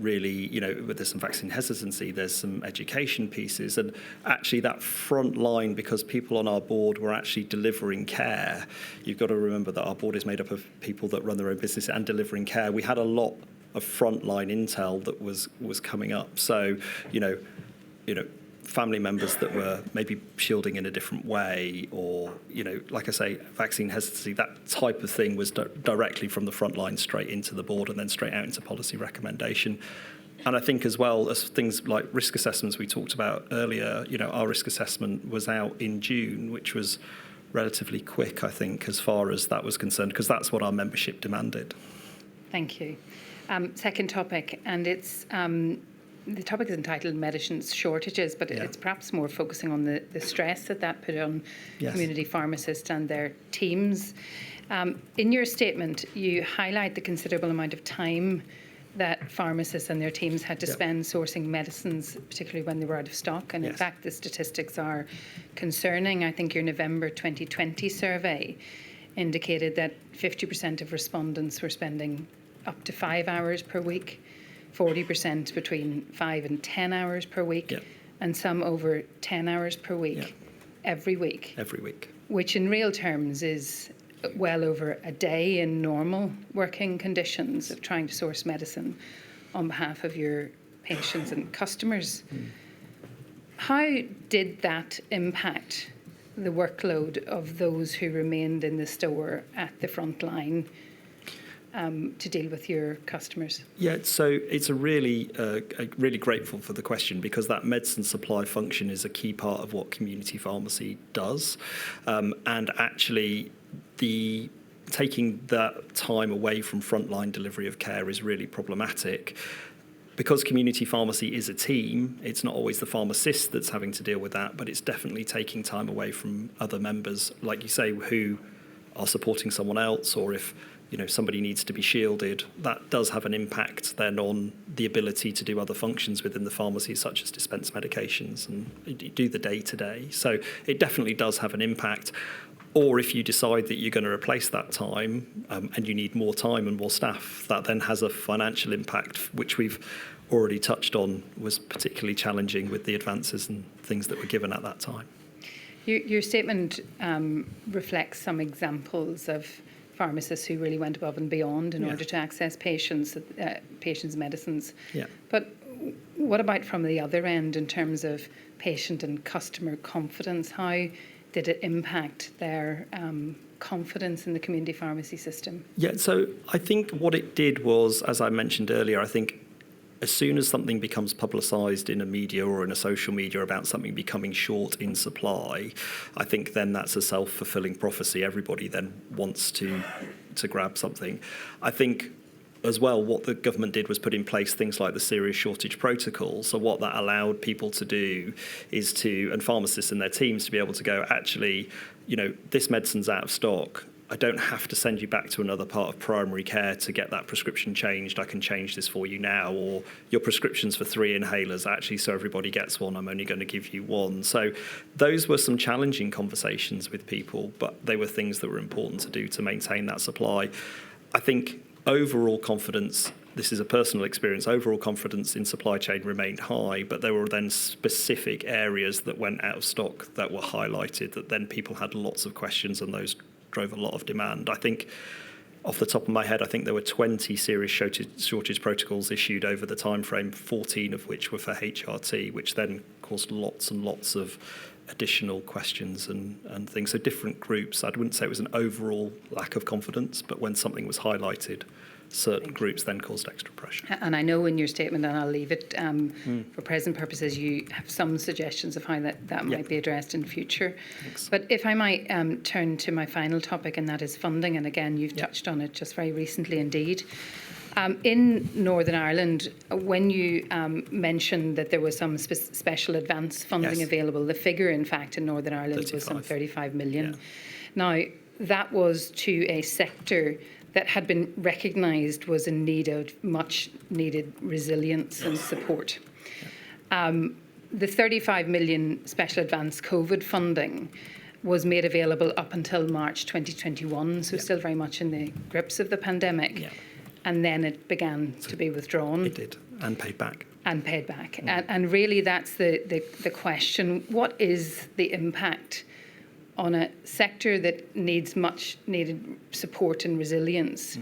really, you know, there's some vaccine hesitancy, there's some education pieces, and actually that front line, because people on our board were actually delivering care. You've got to remember that our board is made up of people that run their own business and delivering care. We had a lot of frontline intel that was coming up. So, you know, family members that were maybe shielding in a different way, or, you know, like I say, vaccine hesitancy, that type of thing was directly from the front line straight into the board and then straight out into policy recommendation. And I think as well as things like risk assessments we talked about earlier, you know, our risk assessment was out in June, which was relatively quick, I think, as far as that was concerned, because that's what our membership demanded. Thank you. Second topic, and it's the topic is entitled Medicines Shortages, but it's perhaps more focusing on the stress that put on community pharmacists and their teams. In your statement, you highlight the considerable amount of time that pharmacists and their teams had to spend sourcing medicines, particularly when they were out of stock. And in fact, the statistics are concerning. I think your November 2020 survey indicated that 50% of respondents were spending up to 5 hours per week, 40% between 5 and 10 hours per week, and some over 10 hours per week, every week. Every week. Which in real terms is well over a day in normal working conditions of trying to source medicine on behalf of your patients and customers. How did that impact the workload of those who remained in the store at the front line to deal with your customers? Yeah, so it's really grateful for the question, because that medicine supply function is a key part of what community pharmacy does. And actually, taking that time away from frontline delivery of care is really problematic. Because community pharmacy is a team, it's not always the pharmacist that's having to deal with that, but it's definitely taking time away from other members, like you say, who are supporting someone else, or if somebody needs to be shielded, that does have an impact then on the ability to do other functions within the pharmacy, such as dispense medications and do the day-to-day. So it definitely does have an impact. Or if you decide that you're going to replace that time and you need more time and more staff, that then has a financial impact, which we've already touched on, was particularly challenging with the advances and things that were given at that time. Your statement reflects some examples of pharmacists who really went above and beyond in order to access patients' medicines. Yeah. But what about from the other end in terms of patient and customer confidence? How did it impact their confidence in the community pharmacy system? Yeah, so I think what it did was, as I mentioned earlier, I think as soon as something becomes publicised in a media or in a social media about something becoming short in supply, I think then that's a self-fulfilling prophecy. Everybody then wants to grab something. I think as well, what the government did was put in place things like the serious shortage protocol. So what that allowed people to do is and pharmacists and their teams to be able to go, actually, this medicine's out of stock. I don't have to send you back to another part of primary care to get that prescription changed. I can change this for you now. Or your prescription's for 3 inhalers, actually, so everybody gets one. I'm only going to give you one. So those were some challenging conversations with people, but they were things that were important to do to maintain that supply. I think overall confidence, this is a personal experience, overall confidence in supply chain remained high, but there were then specific areas that went out of stock that were highlighted that then people had lots of questions, and those drove a lot of demand. I think, off the top of my head, I think there were 20 serious shortage protocols issued over the time frame, 14 of which were for HRT, which then caused lots and lots of additional questions and things. So different groups, I wouldn't say it was an overall lack of confidence, but when something was highlighted, certain groups then caused extra pressure. And I know in your statement, and I'll leave it for present purposes, you have some suggestions of how that might be addressed in future. Thanks. But if I might turn to my final topic, and that is funding, and again, you've touched on it just very recently indeed. In Northern Ireland, when you mentioned that there was some special advance funding available, the figure, in fact, in Northern Ireland was some 35 million. Now, that was to a sector that had been recognised was in need of much needed resilience and support. The 35 million special advance COVID funding was made available up until March 2021, so still very much in the grips of the pandemic. Yeah. And then it began to be withdrawn. It did, and paid back. And paid back. And really that's the question. What is the impact on a sector that needs much needed support and resilience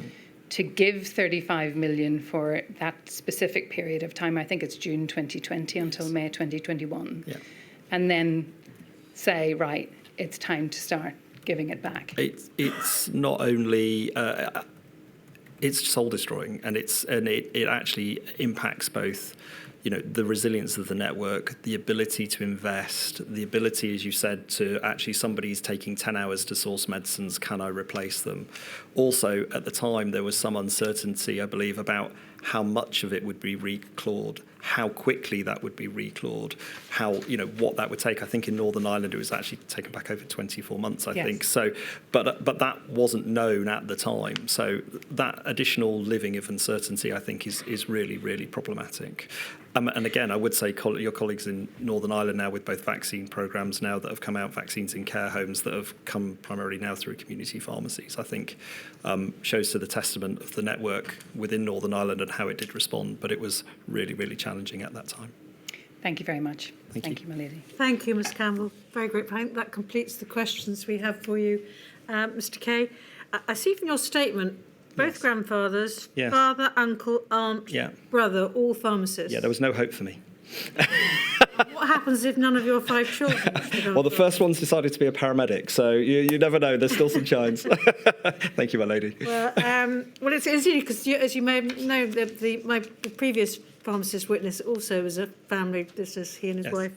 to give 35 million for that specific period of time? I think it's June 2020 until May 2021. Yeah. And then say, right, it's time to start giving it back. It's not only it's soul destroying, and it actually impacts both, the resilience of the network, the ability to invest, the ability, as you said, to actually somebody's taking 10 hours to source medicines, can I replace them? Also, at the time, there was some uncertainty, I believe, about how much of it would be reclawed, how quickly that would be reclawed, how, what that would take. I think in Northern Ireland it was actually taken back over 24 months, I think. So, but that wasn't known at the time. So that additional living of uncertainty, I think, is really, really problematic. And again, I would say your colleagues in Northern Ireland now, with both vaccine programmes now that have come out, vaccines in care homes that have come primarily now through community pharmacies, I think shows to the testament of the network within Northern Ireland and how it did respond. But it was really, really challenging at that time. Thank you very much. Thank you, my lady. Thank you, Ms Campbell. Very grateful. I think that completes the questions we have for you, Mr Kay. I see from your statement, both grandfathers, father, uncle, aunt, brother, all pharmacists. Yeah, there was no hope for me. What happens if none of your 5 children? Well, the first one's decided to be a paramedic, so you never know. There's still some chance. Thank you, my lady. Well, it's easy because, as you may know, my previous pharmacist witness also was a family. This is he and his wife.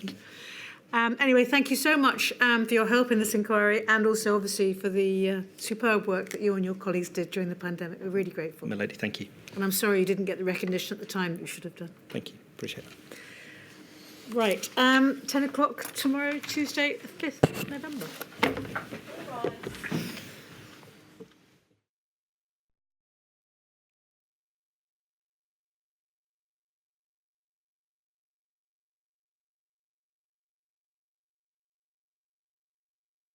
Anyway, thank you so much for your help in this inquiry, and also obviously for the superb work that you and your colleagues did during the pandemic. We're really grateful. My lady, thank you. And I'm sorry you didn't get the recognition at the time that you should have done. Thank you. Appreciate it. Right, 10 o'clock tomorrow, Tuesday, 5th November.